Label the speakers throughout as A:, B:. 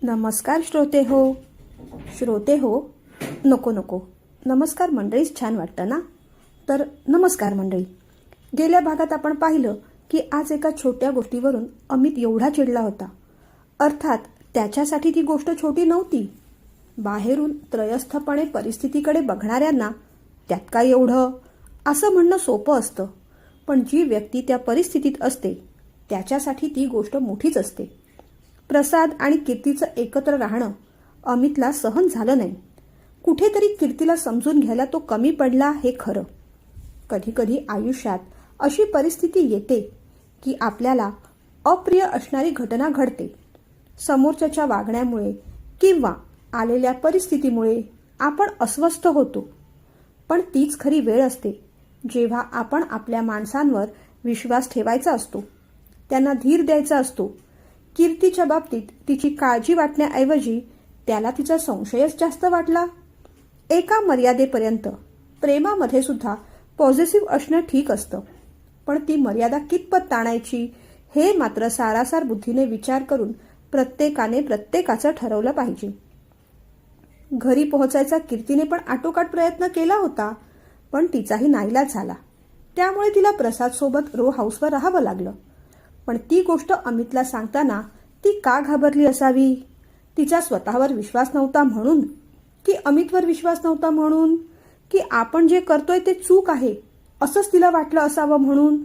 A: नमस्कार श्रोते हो नको नमस्कार मंडळीच छान वाटतं ना. तर नमस्कार मंडळी. गेल्या भागात आपण पाहिलं की आज एका छोट्या गोष्टीवरून अमित एवढा चिडला होता. अर्थात त्याच्यासाठी ती गोष्ट छोटी नव्हती. बाहेरून त्रयस्थपणे परिस्थितीकडे बघणाऱ्यांना त्यात काय एवढं असं म्हणणं सोपं असतं, पण जी व्यक्ती त्या परिस्थितीत असते त्याच्यासाठी ती गोष्ट मोठीच असते. प्रसाद आणि कीर्तीचं एकत्र राहणं अमितला सहन झालं नाही. कुठेतरी कीर्तीला समजून घ्यायला तो कमी पडला हे खरं. कधीकधी आयुष्यात अशी परिस्थिती येते की आपल्याला अप्रिय असणारी घटना घडते. समोरच्याच्या वागण्यामुळे किंवा आलेल्या परिस्थितीमुळे आपण अस्वस्थ होतो. पण तीच खरी वेळ असते जेव्हा आपण आपल्या माणसांवर विश्वास ठेवायचा असतो, त्यांना धीर द्यायचा असतो. कीर्तीच्या बाबतीत तिची काळजी वाटण्याऐवजी त्याला तिचा संशयच जास्त वाटला. एका मर्यादेपर्यंत प्रेमामध्ये सुद्धा पॉझिटिव्ह असणं ठीक असतं, पण ती मर्यादा कितपत ताणायची हे मात्र सारासार बुद्धीने विचार करून प्रत्येकाने प्रत्येकाचं ठरवलं पाहिजे. घरी पोहोचायचा कीर्तीने पण आटोकाट प्रयत्न केला होता, पण तिचाही नाईलाज झाला. त्यामुळे तिला प्रसादसोबत रो हाऊसवर राहावं लागलं. पण ती गोष्ट अमितला सांगताना ती का घाबरली असावी? तिचा स्वतःवर विश्वास नव्हता म्हणून, की अमितवर विश्वास नव्हता म्हणून, की आपण जे करतोय ते चूक आहे असंच तिला वाटलं असावं म्हणून?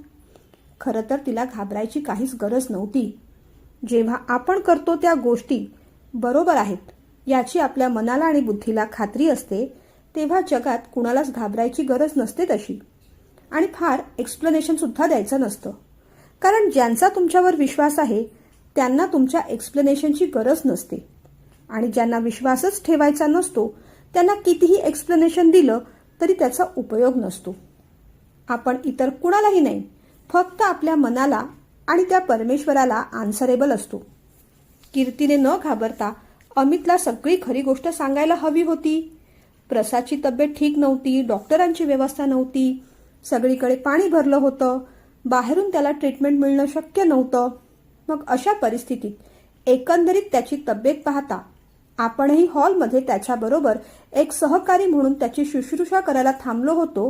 A: खरं तर तिला घाबरायची काहीच गरज नव्हती. जेव्हा आपण करतो त्या गोष्टी बरोबर आहेत याची आपल्या मनाला आणि बुद्धीला खात्री असते, तेव्हा जगात कुणालाच घाबरायची गरज नसते तशी. आणि फार एक्सप्लेनेशन सुद्धा द्यायचं नसतं, कारण ज्यांचा तुमच्यावर विश्वास आहे त्यांना तुमच्या एक्सप्लेनेशनची गरज नसते. आणि ज्यांना विश्वासच ठेवायचा नसतो त्यांना कितीही एक्सप्लेनेशन दिलं तरी त्याचा उपयोग नसतो. आपण इतर कुणालाही नाही, फक्त आपल्या मनाला आणि त्या परमेश्वराला आन्सरेबल असतो. कीर्तीने न घाबरता अमितला सगळी खरी गोष्ट सांगायला हवी होती. प्रसादची तब्येत ठीक नव्हती, डॉक्टरांची व्यवस्था नव्हती, सगळीकडे पाणी भरलं होतं, बाहेरून त्याला ट्रीटमेंट मिळणं शक्य नव्हतं. मग अशा परिस्थितीत एकंदरीत त्याची तब्येत पाहता आपणही हॉलमध्ये त्याच्याबरोबर एक सहकारी म्हणून त्याची शुश्रूषा करायला थांबलो होतो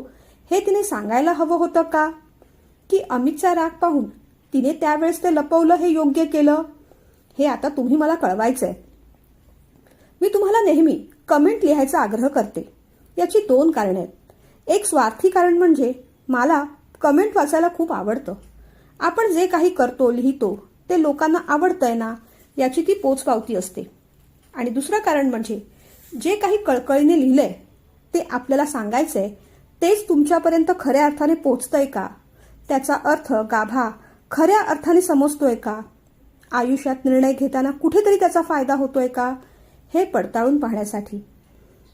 A: हे तिने सांगायला हवं होतं का? की अमितचा राग पाहून तिने त्यावेळेस ते लपवलं हे योग्य केलं? हे आता तुम्ही मला कळवायचंय. मी तुम्हाला नेहमी कमेंट लिहायचा आग्रह करते. याची 2 कारणे आहेत. एक स्वार्थी कारण म्हणजे मला कमेंट वाचायला खूप आवडतं. आपण जे काही करतो लिहितो ते लोकांना आवडतंय ना याची ती पोचपावती असते. आणि दुसरं कारण म्हणजे जे काही कळकळीने लिहिलंय ते आपल्याला सांगायचंय तेच तुमच्यापर्यंत खऱ्या अर्थाने पोचतंय का? त्याचा अर्थ गाभा खऱ्या अर्थाने समजतोय का? आयुष्यात निर्णय घेताना कुठेतरी त्याचा फायदा होतोय का हे पडताळून पाहण्यासाठी.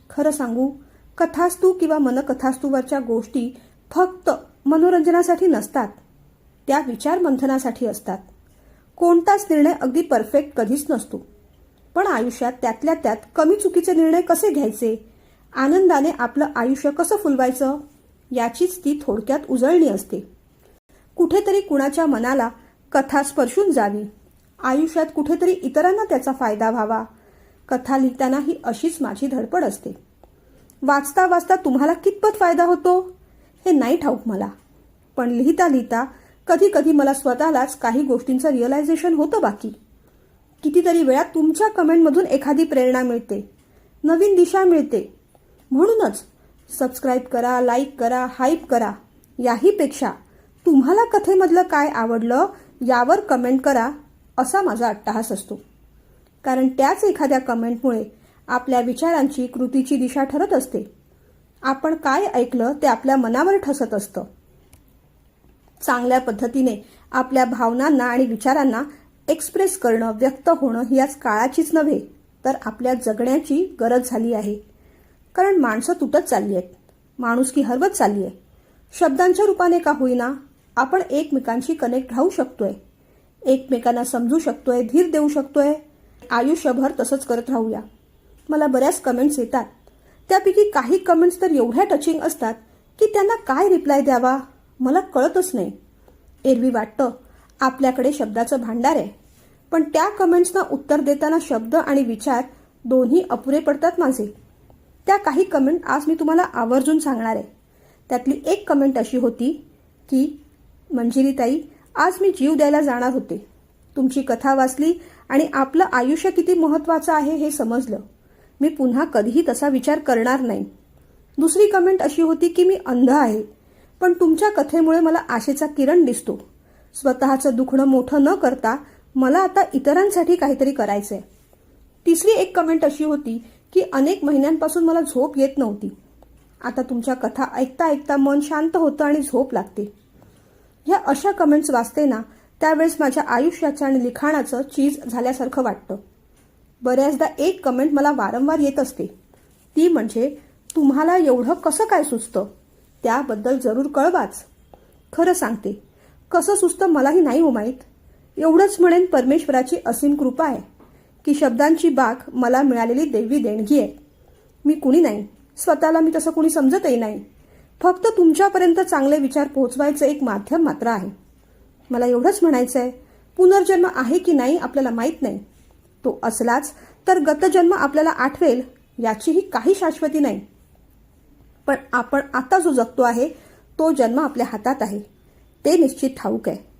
A: खरं सांगू, कथास्तू किंवा मनकथास्तूवरच्या गोष्टी फक्त मनोरंजनासाठी नसतात, त्या विचारमंथनासाठी असतात. कोणताच निर्णय अगदी परफेक्ट कधीच नसतो, पण आयुष्यात त्यातल्या त्यात कमी चुकीचे निर्णय कसे घ्यायचे, आनंदाने आपलं आयुष्य कसं फुलवायचं याचीच ती थोडक्यात उजळणी असते. कुठेतरी कुणाच्या मनाला कथा स्पर्शून जावी, आयुष्यात कुठेतरी इतरांना त्याचा फायदा व्हावा. कथा लिहिताना ही अशीच माझी धडपड असते. वाचता वाचता तुम्हाला कितपत फायदा होतो हे नाही ठाऊक मला, पण लिहिता लिहिता कधी कधी मला स्वतःलाच काही गोष्टींचं रिअलायझेशन होतं. बाकी कितीतरी वेळा तुमच्या कमेंटमधून एखादी प्रेरणा मिळते, नवीन दिशा मिळते. म्हणूनच सबस्क्राईब करा, लाईक करा, हाईप करा. याहीपेक्षा तुम्हाला कथेमधलं काय आवडलं यावर कमेंट करा असा माझा अट्टहास असतो. कारण त्याच एखाद्या कमेंटमुळे आपल्या विचारांची, कृतीची दिशा ठरत असते. आपण काय ऐकलं ते आपल्या मनावर ठसत असतं. चांगल्या पद्धतीने आपल्या भावनांना आणि विचारांना एक्सप्रेस करणं, व्यक्त होणं ही आज काळाचीच नव्हे तर आपल्या जगण्याची गरज झाली आहे. कारण माणसं तुटत चालली आहेत, माणुसकी हरवत चालली आहे. शब्दांच्या रूपाने का होईना आपण एकमेकांशी कनेक्ट राहू शकतोय, एकमेकांना समजू शकतोय, धीर देऊ शकतोय. आयुष्यभर तसंच करत राहूया. मला बऱ्याच कमेंट्स येतात, त्यापैकी काही कमेंट्स तर एवढ्या टचिंग असतात की त्यांना काय रिप्लाय द्यावा मला कळतच नाही. एरवी वाटतं आपल्याकडे शब्दाचं भांडार आहे, पण त्या कमेंट्सना उत्तर देताना शब्द आणि विचार दोन्ही अपुरे पडतात माझे. त्या काही कमेंट आज मी तुम्हाला आवर्जून सांगणार आहे. त्यातली एक कमेंट अशी होती की मंजिरीताई, आज मी जीव द्यायला जाणार होते. तुमची कथा वाचली आणि आपलं आयुष्य किती महत्त्वाचं आहे हे समजलं. मी पुन्हा कधीही तसा विचार करणार नाही. दुसरी कमेंट अशी होती की मी अंध आहे, पण तुमच्या कथेमुळे मला आशेचा किरण दिसतो. स्वतःचं दुखणं मोठं न करता मला आता इतरांसाठी काहीतरी करायचंय. तिसरी एक कमेंट अशी होती की अनेक महिन्यांपासून मला झोप येत नव्हती. आता तुमच्या कथा ऐकता ऐकता मन शांत होतं आणि झोप लागते. ह्या अशा कमेंट्स वाचते ना, त्यावेळेस माझ्या आयुष्याचं आणि लिखाणाचं चीज झाल्यासारखं वाटतं. बऱ्याचदा एक कमेंट मला वारंवार येत असते, ती म्हणजे तुम्हाला एवढं कसं काय सुचतं, त्याबद्दल जरूर कळवाच. खरं सांगते, कसं सुचतं मलाही नाही हो माहीत. एवढंच म्हणेन, परमेश्वराची असीम कृपा आहे की शब्दांची बाग मला मिळालेली दैवी देणगी आहे. मी कुणी नाही, स्वतःला मी तसं कुणी समजतही नाही. फक्त तुमच्यापर्यंत चांगले विचार पोहोचवायचं एक माध्यम मात्र आहे. मला एवढंच म्हणायचं आहे, पुनर्जन्म आहे की नाही आपल्याला माहीत नाही. तो असलाच तर गतजन्म आपल्याला आठवेल याचीही काही शाश्वती नाही. पण आपण आता जो जगतो आहे तो जन्म आपल्या हातात आहे, ते निश्चित ठाऊक आहे.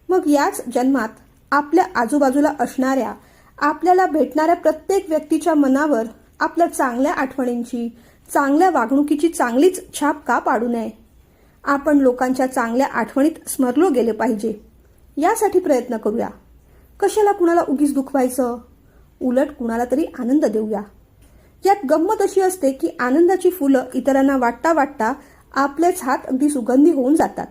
A: मग याच जन्मात आपल्या आजूबाजूला असणाऱ्या, आपल्याला भेटणाऱ्या प्रत्येक व्यक्तीच्या मनावर आपल्या चांगल्या आठवणींची, चांगल्या वागणुकीची चांगलीच छाप का पाडू नये. आपण लोकांच्या चांगल्या आठवणीत स्मरलो गेले पाहिजे, यासाठी प्रयत्न करूया. कशाला कुणाला उगीच दुखवायचं, उलट कुणाला तरी आनंद देऊया. यात गंमत अशी असते की आनंदाची फुलं इतरांना वाटता वाटता आपलेच हात अगदी सुगंधी होऊन जातात.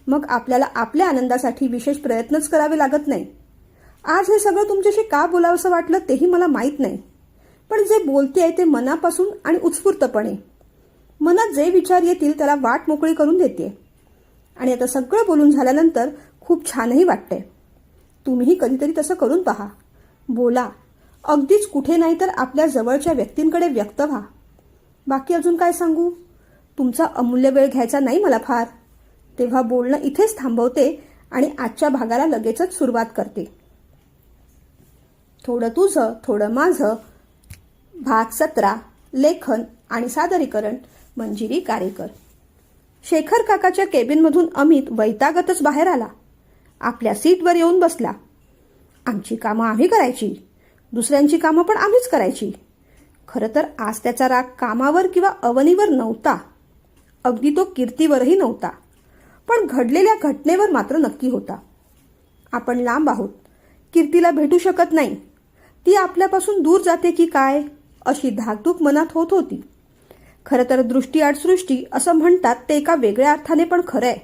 A: मग आपल्याला आपल्या आनंदासाठी विशेष प्रयत्नच करावे लागत नाही. आज हे सगळं तुमच्याशी का बोलावंसं वाटलं तेही मला माहीत नाही, पण जे बोलतेय ते मनापासून आणि उत्स्फूर्तपणे. मनात जे विचार येतील त्याला वाट मोकळी करून देते. आणि आता सगळं बोलून झाल्यानंतर खूप छानही वाटतंय. तुम्हीही कधीतरी तसं करून पहा. बोला, अगदीच कुठे नाही तर आपल्या जवळच्या व्यक्तींकडे व्यक्त व्हा. बाकी अजून काय सांगू, तुमचा अमूल्य वेळ घ्यायचा नाही मला फार. तेव्हा बोलणं इथेच थांबवते आणि आजच्या भागाला लगेचच सुरुवात करते. थोडं तुझं थोडं माझं, भाग 17. लेखन आणि सादरीकरण मंजिरी कारेकर. शेखर काकाच्या केबिनमधून अमित वैतागतच बाहेर आला. आपल्या सीटवर येऊन बसला. आमची कामं आम्ही करायची, दुसऱ्यांची कामं पण आम्हीच करायची. खरं तर आज त्याचा राग कामावर किंवा अवनीवर नव्हता, अगदी तो कीर्तीवरही नव्हता, पण घडलेल्या घटनेवर मात्र नक्की होता. आपण लांब आहोत, कीर्तीला भेटू शकत नाही, ती आपल्यापासून दूर जाते की काय अशी धाकधूक मनात होत होती. खरं तर दृष्टीआड सृष्टी असं म्हणतात ते एका वेगळ्या अर्थाने पण खरं आहे.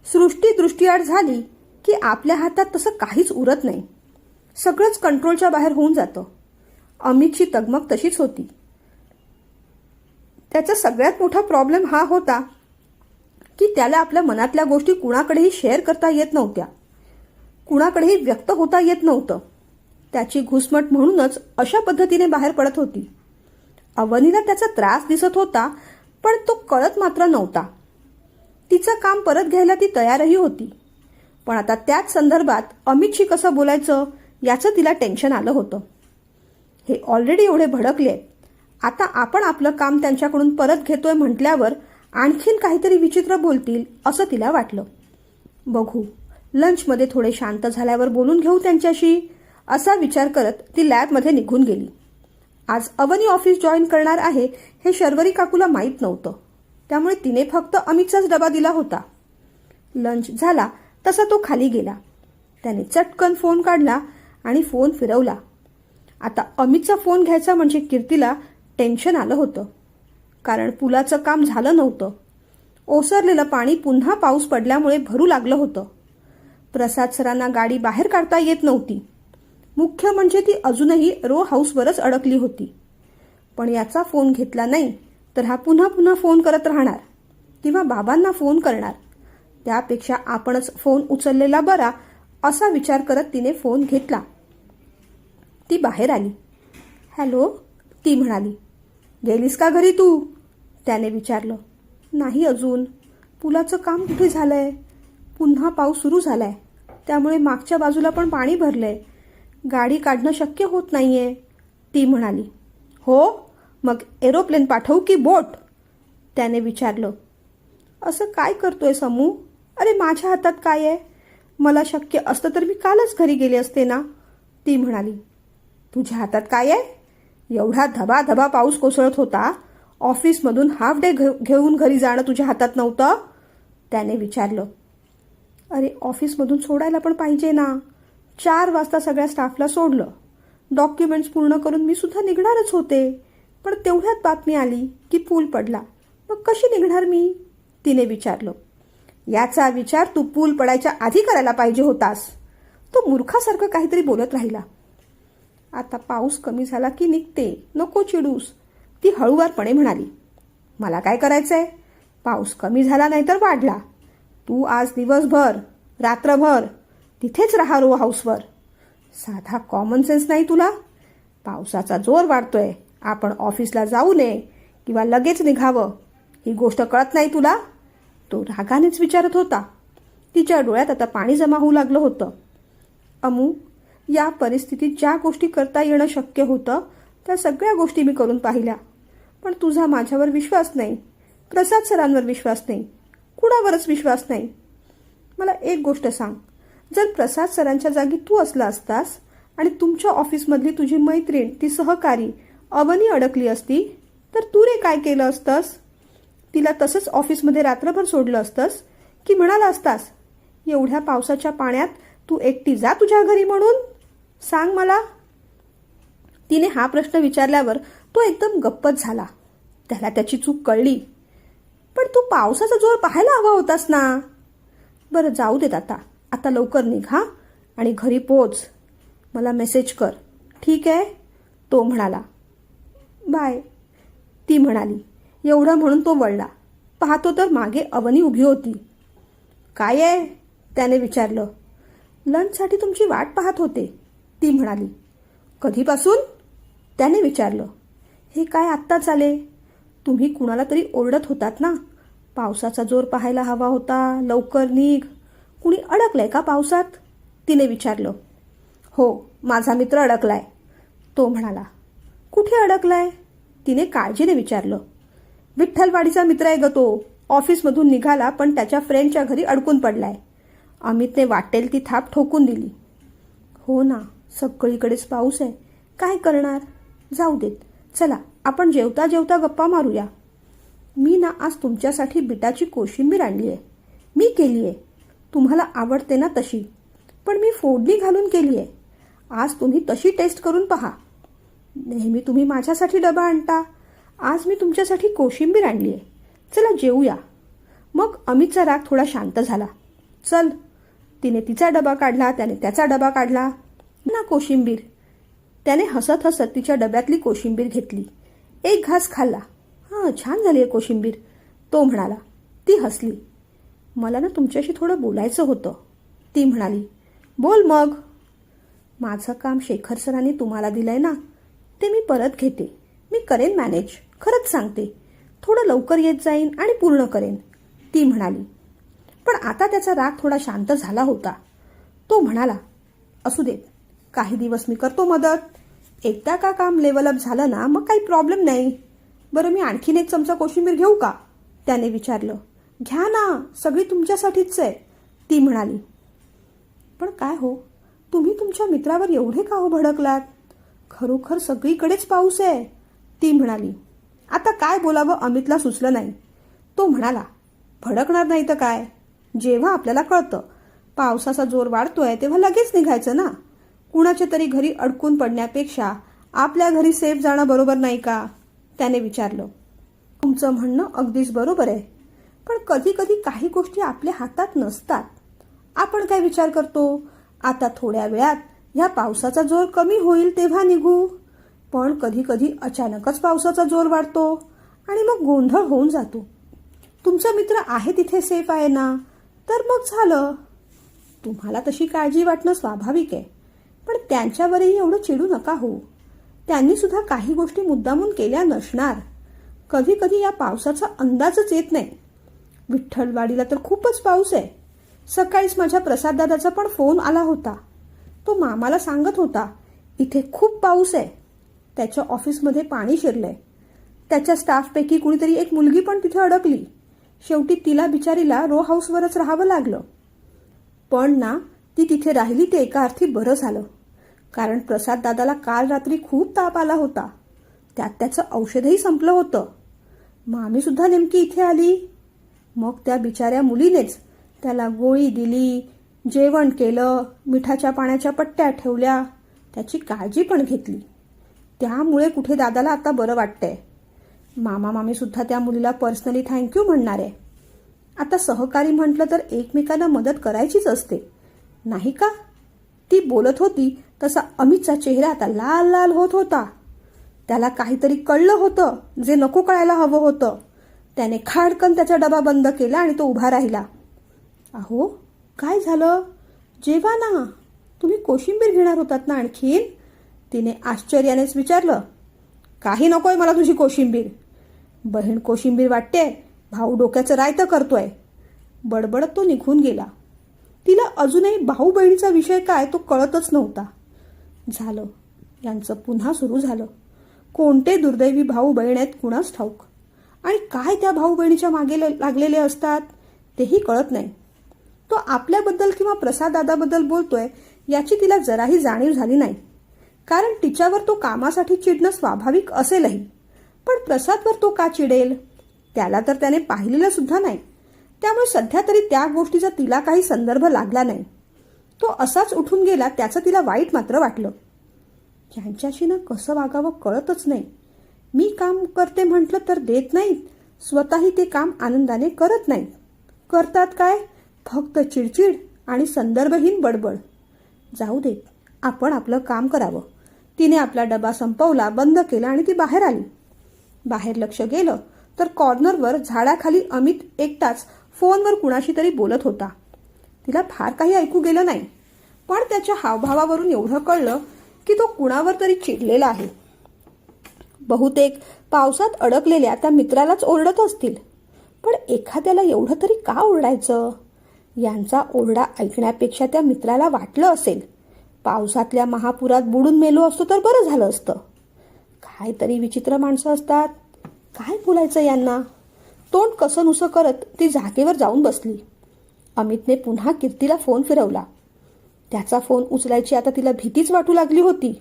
A: सृष्टी दृष्टीआड झाली की आपल्या हातात तसं काहीच उरत नाही, सगळंच कंट्रोलच्या बाहेर होऊन जातं. अमितची तगमग तशीच होती. त्याचा सगळ्यात मोठा प्रॉब्लेम हा होता की त्याला आपल्या मनातल्या गोष्टी कुणाकडेही शेअर करता येत नव्हत्या, कुणाकडेही व्यक्त होता येत नव्हतं. त्याची घुसमट म्हणूनच अशा पद्धतीने बाहेर पडत होती. अवनीला त्याचा त्रास दिसत होता, पण तो कळत मात्र नव्हता. तिचं काम परत घ्यायला ती तयारही होती, पण आता त्याच संदर्भात अमितशी कसं बोलायचं याचं तिला टेन्शन आलं होतं. हे ऑलरेडी एवढे भडकले, आता आपण आपलं काम त्यांच्याकडून परत घेतोय म्हटल्यावर आणखीन काहीतरी विचित्र बोलतील असं तिला वाटलं. बघू, लंचमध्ये थोडे शांत झाल्यावर बोलून घेऊ त्यांच्याशी, असा विचार करत ती लॅबमध्ये निघून गेली. आज अवनी ऑफिस जॉईन करणार आहे हे शर्वरी काकूला माहीत नव्हतं, त्यामुळे तिने फक्त अमितचाच डबा दिला होता. लंच झाला तसा तो खाली गेला. त्याने चटकन फोन काढला आणि फोन फिरवला. आता अमितचा फोन घ्यायचा म्हणजे कीर्तीला टेन्शन आलं होतं, कारण पुलाचं काम झालं नव्हतं. ओसरलेलं पाणी पुन्हा पाऊस पडल्यामुळे भरू लागलं होतं. प्रसाद सरांना गाडी बाहेर काढता येत नव्हती. मुख्य म्हणजे ती अजूनही रो हाऊसवरच अडकली होती. पण याचा फोन घेतला नाही तर हा पुन्हा पुन्हा फोन करत राहणार किंवा बाबांना फोन करणार. त्यापेक्षा आपणच फोन उचललेला बरा असा विचार करत तिने फोन घेतला. ती बाहेर आली. हॅलो, ती म्हणाली. गेलीस का घरी तू, त्याने विचारलं. नाही अजून, पुलाचं काम कुठे झालंय, पुन्हा पाऊस सुरू झालाय, त्यामुळे मागच्या बाजूला पण पाणी भरलंय. गाडी काढणं शक्य होत नाहीये, ती म्हणाली. हो, मग एरोप्लेन पाठवू की बोट? त्याने विचारलं. असं काय करतोय समू? अरे माझ्या हातात काय आहे? मला शक्य असतं तर मी कालच घरी गेले असते ना, ती म्हणाली. तुझ्या हातात काय आहे? एवढा धबाधबा पाऊस कोसळत होता, ऑफिसमधून हाफ डे घेऊन घरी जाणं तुझ्या हातात नव्हतं, त्याने विचारलं. अरे ऑफिसमधून सोडायला पण पाहिजे ना. 4 वाजता सगळ्या स्टाफला सोडलं. डॉक्युमेंट्स पूर्ण करून मी सुद्धा निघणारच होते, पण तेवढ्यात बातमी आली की पूल पडला. मग कशी निघणार मी, तिने विचारलं. याचा विचार तू पूल पडायच्या आधी करायला पाहिजे होतास, तो मूर्खासारखं काहीतरी बोलत राहिला. आता पाऊस कमी झाला की निघते, नको चिडूस, ती हळूवारपणे म्हणाली. मला काय करायचंय? पाऊस कमी झाला नाही तर वाढला. तू आज दिवसभर रात्रभर तिथेच राहा रो हाऊसवर. साधा कॉमन सेन्स नाही तुला? पावसाचा जोर वाढतोय, आपण ऑफिसला जाऊ नये किंवा लगेच निघावं, ही गोष्ट कळत नाही तुला? तो रागानेच विचारत होता. तिच्या डोळ्यात आता पाणी जमा होऊ लागलं होतं. अमू, या परिस्थितीत ज्या गोष्टी करता येणं शक्य होतं त्या सगळ्या गोष्टी मी करून पाहिल्या, पण तुझा माझ्यावर विश्वास नाही, प्रसाद सरांवर विश्वास नाही, कुणावरच विश्वास नाही. मला एक गोष्ट सांग, जर प्रसाद सरांच्या जागी तू असला असतास आणि तुमच्या ऑफिसमधली तुझी मैत्रीण, ती सहकारी अवनी अडकली असती तर तू रे काय केलं असतंस? तिला तसंच ऑफिसमध्ये रात्रभर सोडलं असतंस की म्हणाला असतास, एवढ्या पावसाच्या पाण्यात तू एकटी जा तुझ्या घरी म्हणून? सांग मला. तिने हा प्रश्न विचारल्यावर तो एकदम गप्पच झाला. त्याला त्याची चूक कळली. पण तू पावसाचा जोर पाहायला हवा होतास ना. बरं जाऊ देत आता लवकर निघा आणि घरी पोच. मला मेसेज कर, ठीक आहे, तो म्हणाला. बाय, ती म्हणाली. एवढं म्हणून तो वळला. पाहतो तर मागे अवनी उभी होती. काय आहे, त्याने विचारलं. लंचसाठी तुमची वाट पाहत होते, ती म्हणाली. कधीपासून, त्याने विचारलं. हे काय आत्ताच आले? तुम्ही कुणाला तरी ओरडत होतात ना, पावसाचा जोर पाहायला हवा होता, लवकर निघ. कुणी अडकलंय का पावसात, तिने विचारलं. हो, माझा मित्र अडकलाय, तो म्हणाला. कुठे अडकलाय, तिने काळजीने विचारलं. विठ्ठलवाडीचा मित्र आहे ग तो. ऑफिसमधून निघाला पण त्याच्या फ्रेंडच्या घरी अडकून पडलाय. अमितने वाटेल ती थाप ठोकून दिली. हो ना, सगळीकडेच पाऊस आहे, काय करणार. जाऊ देत, चला आपण जेवता जेवता गप्पा मारूया. मी ना आज तुमच्यासाठी बिटाची कोशिंबीर आणली आहे. मी केली आहे, तुम्हाला आवडते ना तशी, पण मी फोडणी घालून केली आहे. आज तुम्ही तशी टेस्ट करून पहा. नेहमी तुम्ही माझ्यासाठी डबा आणता, आज मी तुमच्यासाठी कोशिंबीर आणली आहे. चला जेवूया. मग अमितचा राग थोडा शांत झाला. चल, तिने तिचा डबा काढला, त्याने त्याचा डबा काढला. ना कोशिंबीर, त्याने हसत हसत तिच्या डब्यातली कोशिंबीर घेतली. एक घास खाल्ला. हां, छान झाली आहे कोशिंबीर, तो म्हणाला. ती हसली. मला ना तुमच्याशी थोडं बोलायचं होतं, ती म्हणाली. बोल मग. माझं काम शेखर सरांनी तुम्हाला दिलंय ना, ते मी परत घेते. मी करेन मॅनेज, खरंच सांगते. थोडं लवकर येत जाईन आणि पूर्ण करेन, ती म्हणाली. पण आता त्याचा राग थोडा शांत झाला होता. तो म्हणाला, असू देत, काही दिवस मी करतो मदत. एकदा का काम लेवल अप झालं ना मग काही प्रॉब्लेम नाही. बरं, मी आणखीन एक चमचा कोशिंबीर घेऊ का, त्याने विचारलं. घ्या ना, सगळी तुमच्यासाठीच आहे, ती म्हणाली. पण काय हो, तुम्ही तुमच्या मित्रावर एवढे का हो भडकलात? खरोखर सगळीकडेच पाऊस आहे, ती म्हणाली. आता काय बोलावं अमितला सुचलं नाही. तो म्हणाला, भडकणार नाही तर काय, जेव्हा आपल्याला कळतं पावसाचा जोर वाढतोय तेव्हा लगेच निघायचं ना. कुणाच्या तरी घरी अडकून पडण्यापेक्षा आपल्या घरी सेफ जाणं बरोबर नाही का, त्याने विचारलं. तुमचं म्हणणं अगदीच बरोबर आहे, पण कधी कधी काही गोष्टी आपल्या हातात नसतात. आपण काय विचार करतो, आता थोड्या वेळात ह्या पावसाचा जोर कमी होईल तेव्हा निघू. पण कधी कधी अचानकच पावसाचा जोर वाढतो आणि मग गोंधळ होऊन जातो. तुमचा मित्र आहे तिथे सेफ आहे ना, तर मग झालं. तुम्हाला तशी काळजी वाटणं स्वाभाविक आहे, पण त्यांच्यावरही एवढं चिडू नका हो. त्यांनी सुद्धा काही गोष्टी मुद्दामून केल्या नसणार. कधी कधी या पावसाचा अंदाजच येत नाही. विठ्ठलवाडीला तर खूपच पाऊस आहे. सकाळीच माझ्या प्रसाददादाचा पण फोन आला होता. तो तो मामाला सांगत होता, इथे खूप पाऊस आहे, त्याच्या ऑफिसमध्ये पाणी शिरलंय, त्याच्या स्टाफपैकी कुणीतरी एक मुलगी पण तिथे अडकली, शेवटी तिला बिचारीला रो हाऊसवरच राहावं लागलं. पण ना ती तिथे राहिली ते एका अर्थी बरं झालं, कारण प्रसाद दादाला काल रात्री खूप ताप आला होता. त्यात त्याचं औषधही संपलं होतं. मामी सुद्धा नेमकी इथे आली. मग त्या बिचाऱ्या मुलीनेच त्याला गोळी दिली, जेवण केलं, मिठाच्या पाण्याच्या पट्ट्या ठेवल्या, त्याची काळजी पण घेतली. त्यामुळे कुठे दादाला आता बरं वाटतंय. मामा मामी सुद्धा त्या मुलीला पर्सनली थँक्यू म्हणणार आहे. आता सहकारी म्हटलं तर एकमेकांना मदत करायचीच असते, नाही का? ती बोलत होती तसा अमितचा चेहरा आता लाल लाल होत होता. त्याला काहीतरी कळलं होतं जे नको कळायला हवं होतं. त्याने खाडकन त्याचा डबा बंद केला आणि तो उभा राहिला. अहो, काय झालं? जेवा ना. तुम्ही कोशिंबीर घेणार होतात ना आणखीन? तिने आश्चर्यानेच विचारलं. काही नकोय मला तुझी कोशिंबीर. बहीण कोशिंबीर वाटते, भाऊ डोक्याचं रायतं करतोय. बडबडत तो निघून गेला. तिला अजूनही भाऊ बहिणीचा विषय काय तो कळतच नव्हता. झालं, यांचं पुन्हा सुरू झालं. कोणते दुर्दैवी भाऊ बहीण आहेत कुणास ठाऊक, आणि काय त्या भाऊ बहिणीच्या मागे लागलेले असतात तेही कळत नाही. तो आपल्याबद्दल किंवा प्रसाद दादाबद्दल बोलतोय याची तिला जराही जाणीव झाली नाही, कारण तिच्यावर तो कामासाठी चिडणं स्वाभाविक असेलही. पण प्रसादवर तो का चिडेल? त्याला तर त्याने पाहिलेलं सुद्धा नाही, त्यामुळे सध्या तरी त्या गोष्टीचा तिला काही संदर्भ लागला नाही. तो असाच उठून गेला. त्याचं तिला वाईट मात्र वाटलं. यांच्याशी ना कसं वागावं कळतच नाही. मी काम करते म्हटलं तर देत नाहीत, स्वतःही ते काम आनंदाने करत नाहीत. करतात काय? फक्त चिडचिड आणि संदर्भहीन बडबड. जाऊ देत, आपण आपलं काम करावं. तिने आपला डबा संपवला, बंद केला आणि ती बाहेर आली. बाहेर लक्ष गेलं तर कॉर्नरवर झाडाखाली अमित एकटाच फोनवर कुणाशी तरी बोलत होता. तिला फार काही ऐकू गेलं नाही, पण त्याच्या हावभावावरून एवढं कळलं की तो कुणावर तरी चिडलेला आहे. बहुतेक पावसात अडकलेल्या त्या मित्रालाच ओरडत असतील. पण एखाद्याला एवढं तरी का ओरडायचं? यांचा ओरडा ऐकण्यापेक्षा त्या मित्राला वाटलं असेल, पावसातल्या महापुरात बुडून मेलो असतो तर बरं झालं असतं. काय तरी विचित्र माणसं असतात. काय बोलायचं यांना? तोंड कसंनुसं करत ती जागेवर जाऊन बसली. अमितने पुन्हा कीर्तीला फोन फिरवला. त्याचा फोन उचलायची आता तिला भीतीच वाटू लागली होती.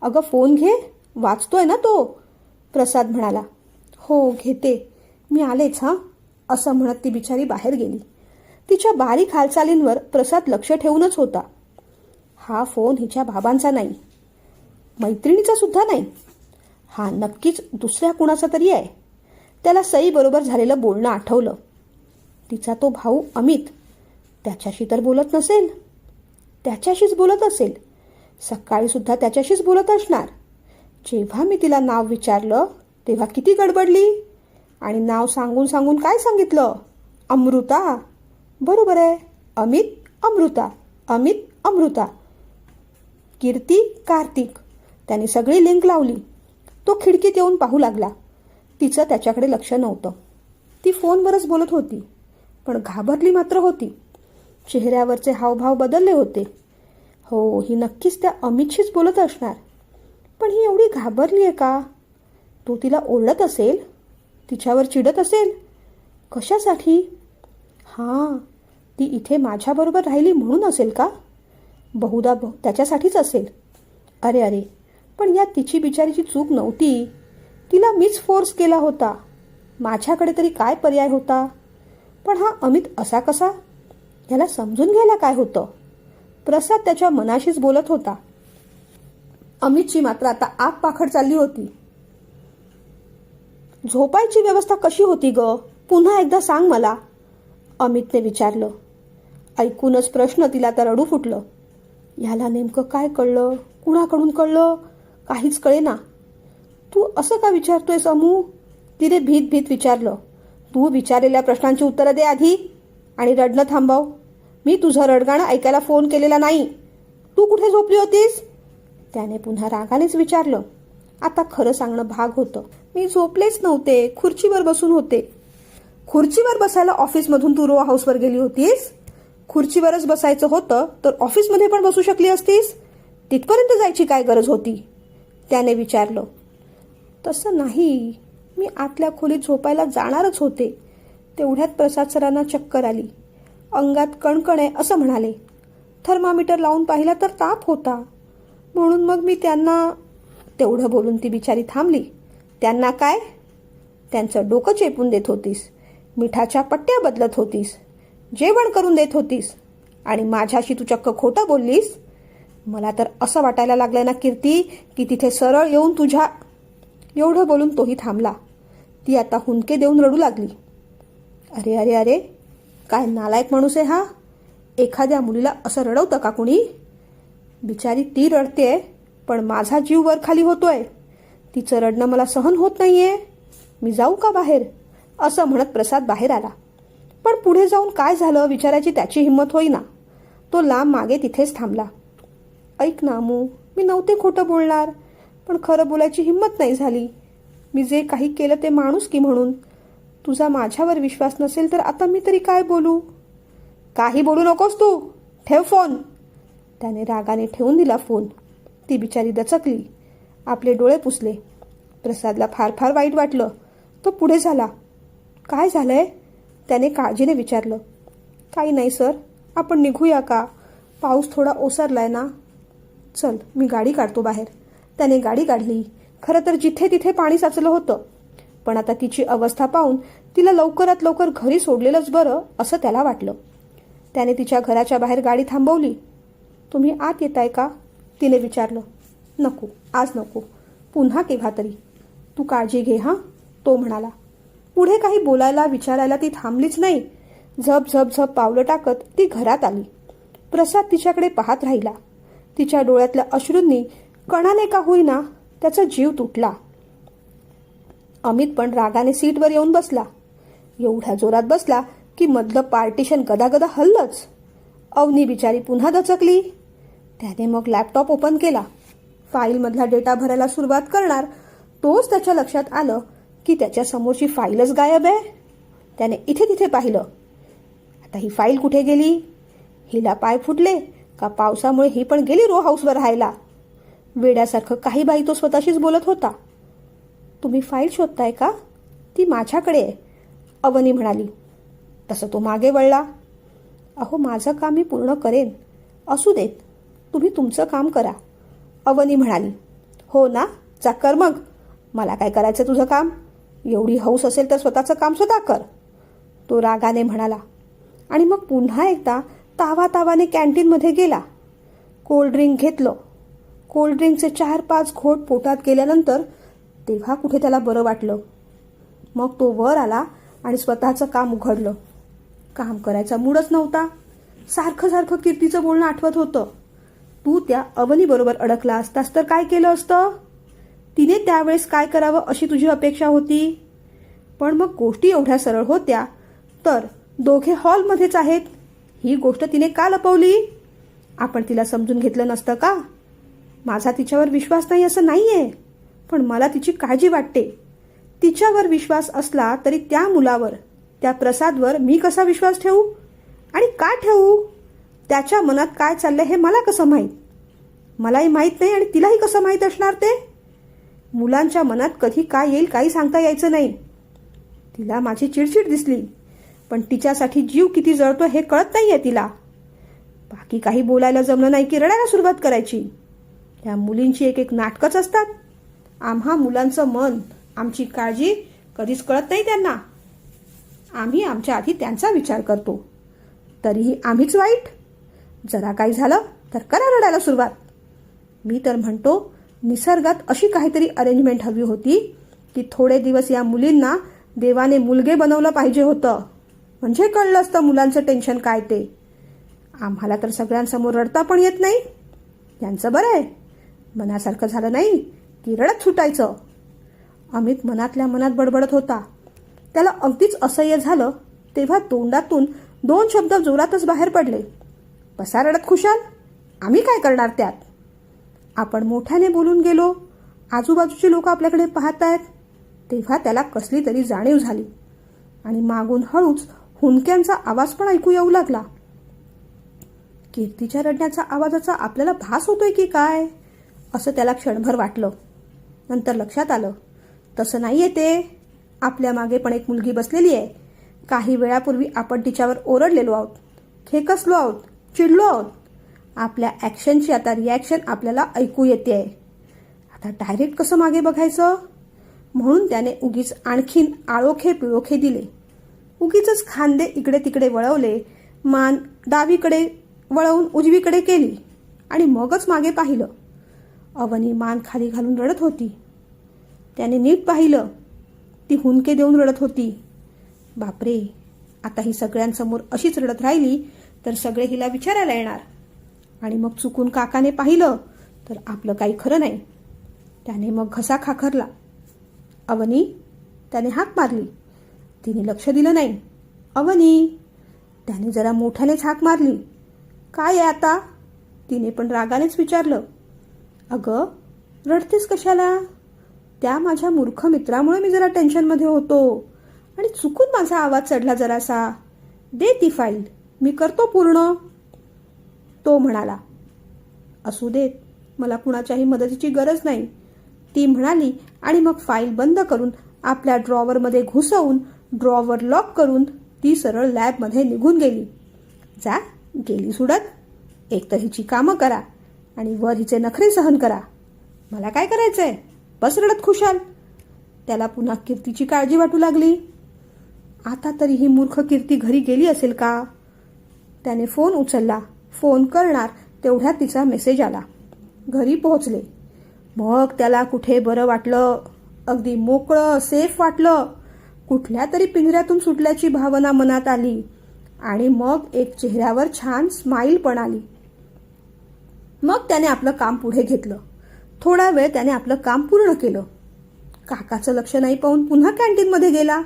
A: अगं फोन घे, वाचतोय ना तो, प्रसाद म्हणाला. हो घेते, मी आलेच हां, असं म्हणत ती बिचारी बाहेर गेली. तिच्या बारीक हालचालींवर प्रसाद लक्ष ठेवूनच होता. हा फोन हिच्या बाबांचा नाही, मैत्रिणीचा सुद्धा नाही. हा नक्कीच दुसऱ्या कुणाचा तरी आहे. त्याला सई बरोबर झालेलं बोलणं आठवलं. तिचा तो भाऊ अमित, त्याच्याशी तर बोलत नसेल. त्याच्याशीच बोलत असेल. सकाळी सुद्धा त्याच्याशीच बोलत असणार. जेव्हा मी तिला नाव विचारलं तेव्हा किती गडबडली, आणि नाव सांगून सांगून काय सांगितलं? अमृता. बरोबर आहे, अमित अमृता, अमित अमृता, कीर्ती कार्तिक. त्याने सगळी लिंक लावली. तो खिडकीत येऊन पाहू लागला. तिचं त्याच्याकडे लक्ष नव्हतं. ती फोनवरच बोलत होती, पण घाबरली मात्र होती. चेहऱ्यावरचे हावभाव बदलले होते. हो, ही नक्कीच त्या अमितशीच बोलत असणार. पण ही एवढी घाबरली आहे का? तो तिला ओरडत असेल, तिच्यावर चिडत असेल. कशासाठी? हां, ती इथे माझ्याबरोबर राहिली म्हणून असेल का? बहुधा त्याच्यासाठीच असेल. अरे अरे, पण यात तिची बिचारीची चूक नव्हती. तिला मीच फोर्स केला होता. माझ्याकडे तरी काय पर्याय होता? पण हा अमित असा कसा? याला समजून घ्यायला काय होतं? प्रसाद त्याच्या मनाशीच बोलत होता. अमितची मात्र आता आग पाखड चालली होती. झोपायची व्यवस्था कशी होती ग? पुन्हा एकदा सांग मला, अमितने विचारलं. ऐकूनच प्रश्न तिला तर रडू फुटलं. ह्याला नेमकं काय कळलं? कुणाकडून कळलं? काहीच कळेना. तू असं का विचारतोयस अमू? तिने भीत भीत विचारलं. तू विचारलेल्या प्रश्नांची उत्तरं दे आधी आणि रडणं थांबव. मी तुझं रडगाणं ऐकायला फोन केलेला नाही. तू कुठे झोपली होतीस? त्याने पुन्हा रागानेच विचारलं. आता खरं सांगणं भाग होतं. मी झोपलेच नव्हते, खुर्चीवर बसून होते. खुर्चीवर बसायला ऑफिसमधून तू रो हाऊसवर गेली होतीस? खुर्चीवरच बसायचं होतं तर ऑफिसमध्ये पण बसू शकली असतीस. तिथपर्यंत जायची काय गरज होती, त्याने विचारलं. तसं नाही, मी आतल्या खोलीत झोपायला जाणारच होते. तेवढ्यात प्रसाद सरांना चक्कर आली. अंगात कणकण आहे असं म्हणाले. थर्मामीटर लावून पाहिला तर ताप होता, म्हणून मग मी त्यांना. तेवढं बोलून ती बिचारी थांबली. त्यांना काय? त्यांचं डोकं चेपून देत होतीस, मिठाच्या पट्ट्या बदलत होतीस, जेवण करून देत होतीस आणि माझ्याशी तू चक्क खोटं बोललीस. मला तर असं वाटायला लागलं ना कीर्ती की तिथे सरळ येऊन तुझ्या. एवढं बोलून तोही थांबला. ती आता हुंदके देऊन रडू लागली. अरे अरे अरे, काय नालायक माणूस आहे हा. एखाद्या मुलीला असं रडवतं का कुणी? बिचारी ती रडतेय, पण माझा जीव वर खाली होतोय. तिचं रडणं मला सहन होत नाहीये. मी जाऊ का बाहेर, असं म्हणत प्रसाद बाहेर आला. पण पुढे जाऊन काय झालं विचारायची त्याची हिंमत होईना. तो लांब मागे तिथेच थांबला. ऐक ना अमू, मी नव्हते खोटं बोलणार, पण खरं बोलायची हिंमत नाही झाली. मी जे काही केलं ते माणुसकी म्हणून. तुझा माझ्यावर विश्वास नसेल तर आता मी तरी काय बोलू? काही बोलू नकोस तू, ठेव फोन. त्याने रागाने ठेवून दिला फोन. ती बिचारी दचकली. आपले डोळे पुसले. प्रसादला फार फार वाईट वाटलं. तो पुढे झाला. काय झालंय, त्याने काळजीने विचारलं. काही नाही सर, आपण निघूया का? पाऊस थोडा ओसरलाय ना. चल, मी गाडी काढतो बाहेर. त्याने गाडी काढली. खरं तर जिथे तिथे पाणी साचलं होतं, पण आता तिची अवस्था पाहून तिला लवकरात लवकर घरी सोडलेलंच बरं असं त्याला वाटलं. त्याने तिच्या घराच्या बाहेर गाडी थांबवली. तुम्ही आत येताय का, तिने विचारलं. नको, आज नको, पुन्हा केव्हा तरी. तू काळजी घे हां, तो म्हणाला. पुढे काही बोलायला विचारायला ती थांबलीच नाही. झप झप झप पावलं टाकत ती घरात आली. प्रसाद तिच्याकडे पाहत राहिला. तिच्या डोळ्यातल्या अश्रूंनी कणाने का होईना त्याचा जीव तुटला. अमित पण रागाने सीटवर येऊन बसला. एवढ्या जोरात बसला की मधलं पार्टिशन गदागदा हल्लंच. अवनी बिचारी पुन्हा दचकली. त्याने मग लॅपटॉप ओपन केला. फाईलमधला डेटा भरायला सुरुवात करणार तोच त्याच्या लक्षात आलं की त्याच्या समोरची फाईलच गायब आहे. त्याने इथे तिथे पाहिलं. आता ही फाईल कुठे गेली? हिला पाय फुटले का पावसामुळे ही पण गेली रो हाऊसवर राहायला? वेड्यासारखं काही बाई तो स्वतःशीच बोलत होता. तुम्ही फाईल शोधताय का? ती माझ्याकडे आहे, अवनी म्हणाली. तसं तो मागे वळला. अहो, माझं काम मी पूर्ण करेन. असू देत, तुम्ही तुमचं काम करा, अवनी म्हणाली. हो ना, जा कर मग. मला काय करायचं तुझं काम? एवढी हौस असेल तर स्वतःचं काम स्वतः कर, तो रागाने म्हणाला. आणि मग पुन्हा एकदा तावातावाने कॅन्टीनमध्ये गेला. कोल्ड्रिंक घेतलं. कोल्ड्रिंकचे 4-5 घोट पोटात गेल्यानंतर तेव्हा कुठे त्याला बरं वाटलं. मग तो वर आला आणि स्वतःचं काम उघडलं. काम करायचा मूडच नव्हता. सारखं सारखं कीर्तीचं बोलणं आठवत होतं. तू त्या अवनीबरोबर अडकला असतास तर काय केलं असतं? तिने त्यावेळेस काय करावं अशी तुझी अपेक्षा होती? पण मग गोष्टी एवढ्या सरळ होत्या तर दोघे हॉलमध्येच आहेत. ही गोष्ट तिने का लपवली? आपण तिला समजून घेतलं नसतं का? माझा तिच्यावर विश्वास नाही असं नाहीये, पण मला तिची काळजी वाटते. तिच्यावर विश्वास असला तरी त्या मुलावर, त्या प्रसादवर मी कसा विश्वास ठेवू? आणि का ठेवू? त्याच्या मनात काय चाललंय हे मला कसं माहीत? मलाही माहीत नाही आणि तिलाही कसं माहीत असणार ते? मुलांच्या मनात कधी काय येईल काही सांगता यायचं नाही. तिला माझी चिडचिड दिसली, पण तिच्यासाठी जीव किती जळतो हे कळत नाहीये तिला. बाकी काही बोलायला जमलं नाही की रडायला सुरुवात करायची. या मुलींची एक एक नाटकच असतात. आम्हा मुलांचं मन, आमची काळजी कधीच कळत नाही त्यांना. आम्ही आमच्या आधी त्यांचा विचार करतो, तरीही आम्हीच वाईट. जरा काही झालं तर करा रडायला सुरुवात. मी तर म्हणतो निसर्गात अशी काहीतरी अरेंजमेंट हवी होती की थोडे दिवस या मुलींना देवाने मुलगे बनवलं पाहिजे होतं, म्हणजे कळलं असतं मुलांचं टेन्शन काय ते. आम्हाला तर सगळ्यांसमोर रडता पण येत नाही. यांचं बरं आहे, मनासारखं झालं नाही की रडत सुटायचं. अमित मनातल्या मनात बडबडत होता. त्याला अगदीच असह्य झालं तेव्हा तोंडातून 2 शब्द जोरातच बाहेर पडले. बसा रडत खुशाल, आम्ही काय करणार त्यात? आपण मोठ्याने बोलून गेलो, आजूबाजूची लोक आपल्याकडे पाहत आहेत. तेव्हा त्याला कसली तरी जाणीव झाली आणि मागून हळूच हुंदक्यांचा आवाज पण ऐकू येऊ लागला. कीर्तीच्या रडण्याचा आवाजाचा आपल्याला भास होतोय की काय, असं त्याला क्षणभर वाटलं. नंतर लक्षात आलं, तसं नाहीये ते. आपल्या मागे पण एक मुलगी बसलेली आहे. काही वेळापूर्वी आपण तिच्यावर ओरडलेलो आहोत, खेकसलो आहोत, चिडलो आहोत. आपल्या ॲक्शनची आता रिॲक्शन आपल्याला ऐकू येते आहे. आता डायरेक्ट कसं मागे बघायचं? म्हणून त्याने उगीच आणखीन आळोखे पिळोखे दिले. उगीच खांदे इकडे तिकडे वळवले, मान डावीकडे वळवून उजवीकडे केली आणि मगच मागे पाहिलं. अवनी मान खाली घालून रडत होती. त्याने नीट पाहिलं, ती हुंदके देऊन रडत होती. बापरे, आता ही सगळ्यांसमोर अशीच रडत राहिली तर सगळे हिला विचारायला येणार. आणि मग चुकून काकाने पाहिलं तर आपलं काही खरं नाही. त्याने मग घसा खाखरला. अवनी, त्याने हाक मारली. तिने लक्ष दिलं नाही. अवनी, त्याने जरा मोठ्यानेच हाक मारली. काय आहे आता? तिने पण रागानेच विचारलं. अगं, रडतेस कशाला? त्या माझ्या मूर्ख मित्रामुळे मी जरा टेन्शनमध्ये होतो आणि चुकून माझा आवाज चढला जरासा. दे ती फाईल, मी करतो पूर्ण, तो म्हणाला. असू देत, मला कुणाच्याही मदतीची गरज नाही, ती म्हणाली आणि मग फाईल बंद करून आपल्या ड्रॉवरमध्ये घुसवून ड्रॉवर लॉक करून ती सरळ लॅबमध्ये निघून गेली. जा, गेली सुडत. एक तर हिची कामं करा आणि वर हिचे नखरे सहन करा. मला काय करायचंय? बस रडत खुशाल. त्याला पुन्हा कीर्तीची काळजी वाटू लागली. आता तरी ही मूर्ख कीर्ती घरी गेली असेल का? त्याने फोन उचलला. फोन करणार तेवढ्यात तिचा मेसेज आला. घरी पोहोचले. मग त्याला कुठे बरं वाटलं. अगदी मोकळं, सेफ वाटलं. कुठल्या तरी पिंजऱ्यातून सुटल्याची भावना मनात आली आणि मग एक चेहऱ्यावर छान स्माईल पण आली. मग त्याने आपलं काम पुढे घेतलं. थोडा वेळ त्याने आपलं काम पूर्ण केलं. काकाचं लक्ष नाही पाहून पुन्हा कॅन्टीनमध्ये गेला.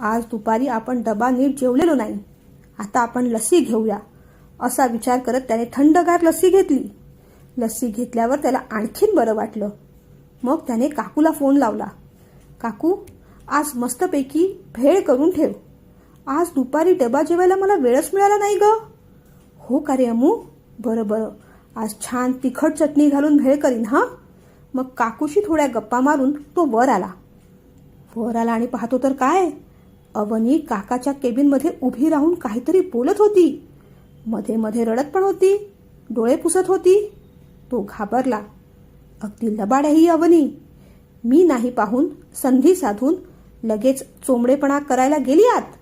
A: आज दुपारी आपण डबा नीट जेवलेलो नाही, आता आपण लस्सी घेऊया असा विचार करत त्याने थंडगार लस्सी घेतली. लस्सी घेतल्यावर त्याला आणखीन बरं वाटलं. मग त्याने काकूला फोन लावला. काकू, आज मस्तपैकी भेळ करून ठेव. आज दुपारी डबा जेवायला मला वेळच मिळाला नाही ग. हो का रे अमू? बरं बरं, आज छान तिखट चटणी घालून भेळ करीन हां. मग काकूशी थोड्या गप्पा मारून तो वर आला. आणि पाहतो तर काय, अवनी काकाच्या केबिनमध्ये उभी राहून काहीतरी बोलत होती. मध्ये मध्ये रडत पण होती, डोळे पुसत होती. तो घाबरला. अगदी लबाड आहे ही अवनी. मी नाही पाहून संधी साधून लगेच चोंबडेपणा करायला गेली आत.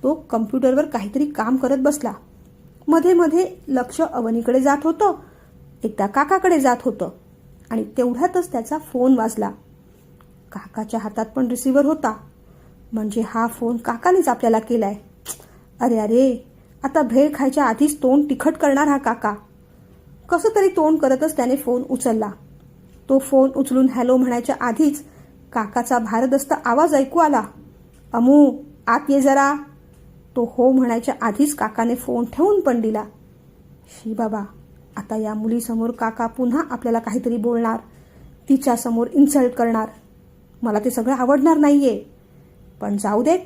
A: तो कम्प्युटरवर काहीतरी काम करत बसला. मध्ये मध्ये लक्ष अवनीकडे जात होतं, एकदा काकाकडे जात होतं आणि तेवढ्यातच त्याचा फोन वाजला. काकाच्या हातात पण रिसिव्हर होता. म्हणजे हा फोन काकानेच आपल्याला केलाय. अरे अरे, आता भेळ खायच्या आधीच तोंड तिखट करणार हा काका. कसं तरी तोंड करतच त्याने फोन उचलला. तो फोन उचलून हॅलो म्हणायच्या आधीच काकाचा भारदस्त आवाज ऐकू आला. अमू, आत ये जरा. तो हो म्हणायच्या आधीच काकाने फोन ठेवून पण दिला. शी बाबा, आता या मुलीसमोर काका पुन्हा आपल्याला काहीतरी बोलणार, तिच्यासमोर इन्सल्ट करणार. मला ते सगळं आवडणार नाहीये. पण जाऊ देत,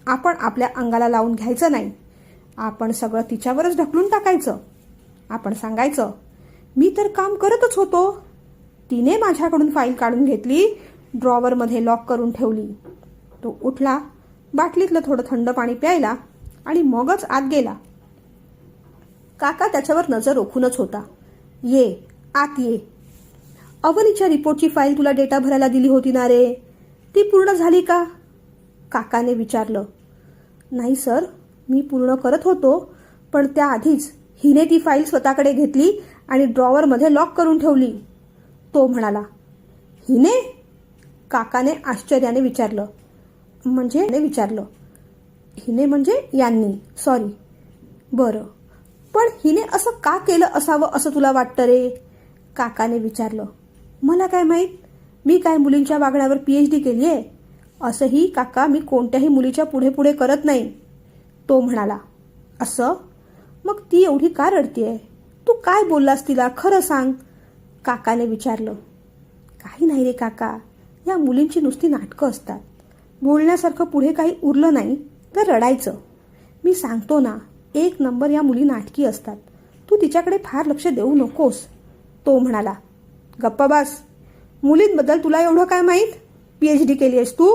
A: आपण आपल्या अंगाला लावून घ्यायचं नाही. आपण सगळं तिच्यावरच ढकलून टाकायचं. आपण सांगायचं, मी तर काम करतच होतो, तिने माझ्याकडून फाईल काढून घेतली, ड्रॉवरमध्ये लॉक करून ठेवली. तो उठला, बाटलीतलं थोडं थंड पाणी प्यायला आणि मगच आत गेला. काका त्याच्यावर नजर रोखूनच होता. ये, आत ये. अवनीच्या रिपोर्टची फाईल तुला डेटा भरायला दिली होती ना रे, ती पूर्ण झाली का? काकाने विचारलं. नाही सर, मी पूर्ण करत होतो, पण त्याआधीच हिने ती फाईल स्वतःकडे घेतली आणि ड्रॉवरमध्ये लॉक करून ठेवली. तो म्हणाला. हिने? काकाने आश्चर्याने विचारलं. हिने म्हणजे यांनी, सॉरी. बरं, पण हिने असं का केलं असावं असं तुला वाटतं रे? काकाने विचारलं. मला काय माहीत, मी काय मुलींच्या वागण्यावर PhD केली आहे? असंही काका मी कोणत्याही मुलीच्या पुढे पुढे करत नाही. तो म्हणाला. असं? मग ती एवढी का रडतीये? तू काय बोललास तिला, खरं सांग. काकाने विचारलं. काही नाही रे काका, या मुलींची नुसती नाटकं असतात. बोलण्यासारखं पुढे काही उरलं नाही तर रडायचं. मी सांगतो ना, एक नंबर या मुली नाटकी असतात. तू तिच्याकडे फार लक्ष देऊ नकोस, तो म्हणाला. गप्पा बस. मुलींबद्दल तुला एवढं काय माहीत? PhD केली आहेस तू?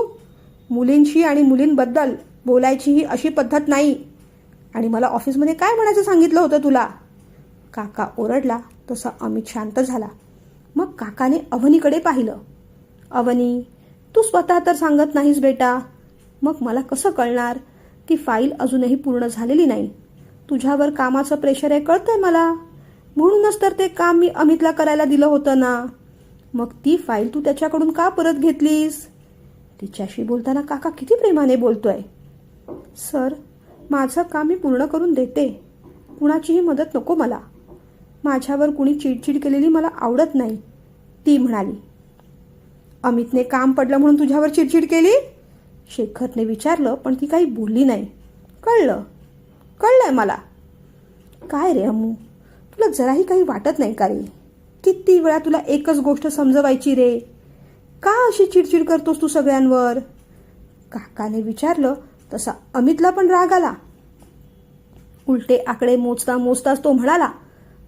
A: मुलींशी आणि मुलींबद्दल बोलायची ही अशी पद्धत नाही. आणि मला ऑफिसमध्ये काय म्हणायचं सांगितलं होतं तुला? काका ओरडला तसा अमित शांत झाला. मग काकाने अवनीकडे पाहिलं. अवनी, तू स्वतः तर सांगत नाहीस बेटा. मग मला कसं कळणार? ती फाईल अजूनही पूर्ण झालेली नाही. तुझ्यावर कामाचं प्रेशर आहे कळतंय मला. म्हणूनच तर ते काम मी अमितला करायला दिलं होतं ना. मग ती फाईल तू त्याच्याकडून का परत घेतलीस? तिच्याशी बोलताना काका किती प्रेमाने बोलतोय. सर, माझं काम मी पूर्ण करून देते. कुणाचीही मदत नको मला. माझ्यावर कुणी चिडचिड केलेली मला आवडत नाही, ती म्हणाली. अमितने काम पडलं म्हणून तुझ्यावर चिडचिड केली? शेखरने विचारलं, पण ती काही बोलली नाही. कळलंय मला. काय रे अम्मू, तुला जराही काही वाटत नाही का रे? किती वेळा तुला एकच गोष्ट समजवायची रे. का अशी चिडचिड करतोस तू सगळ्यांवर? काकाने विचारलं तसा अमितला पण राग आला. उलटे आकडे मोजताच तो म्हणाला,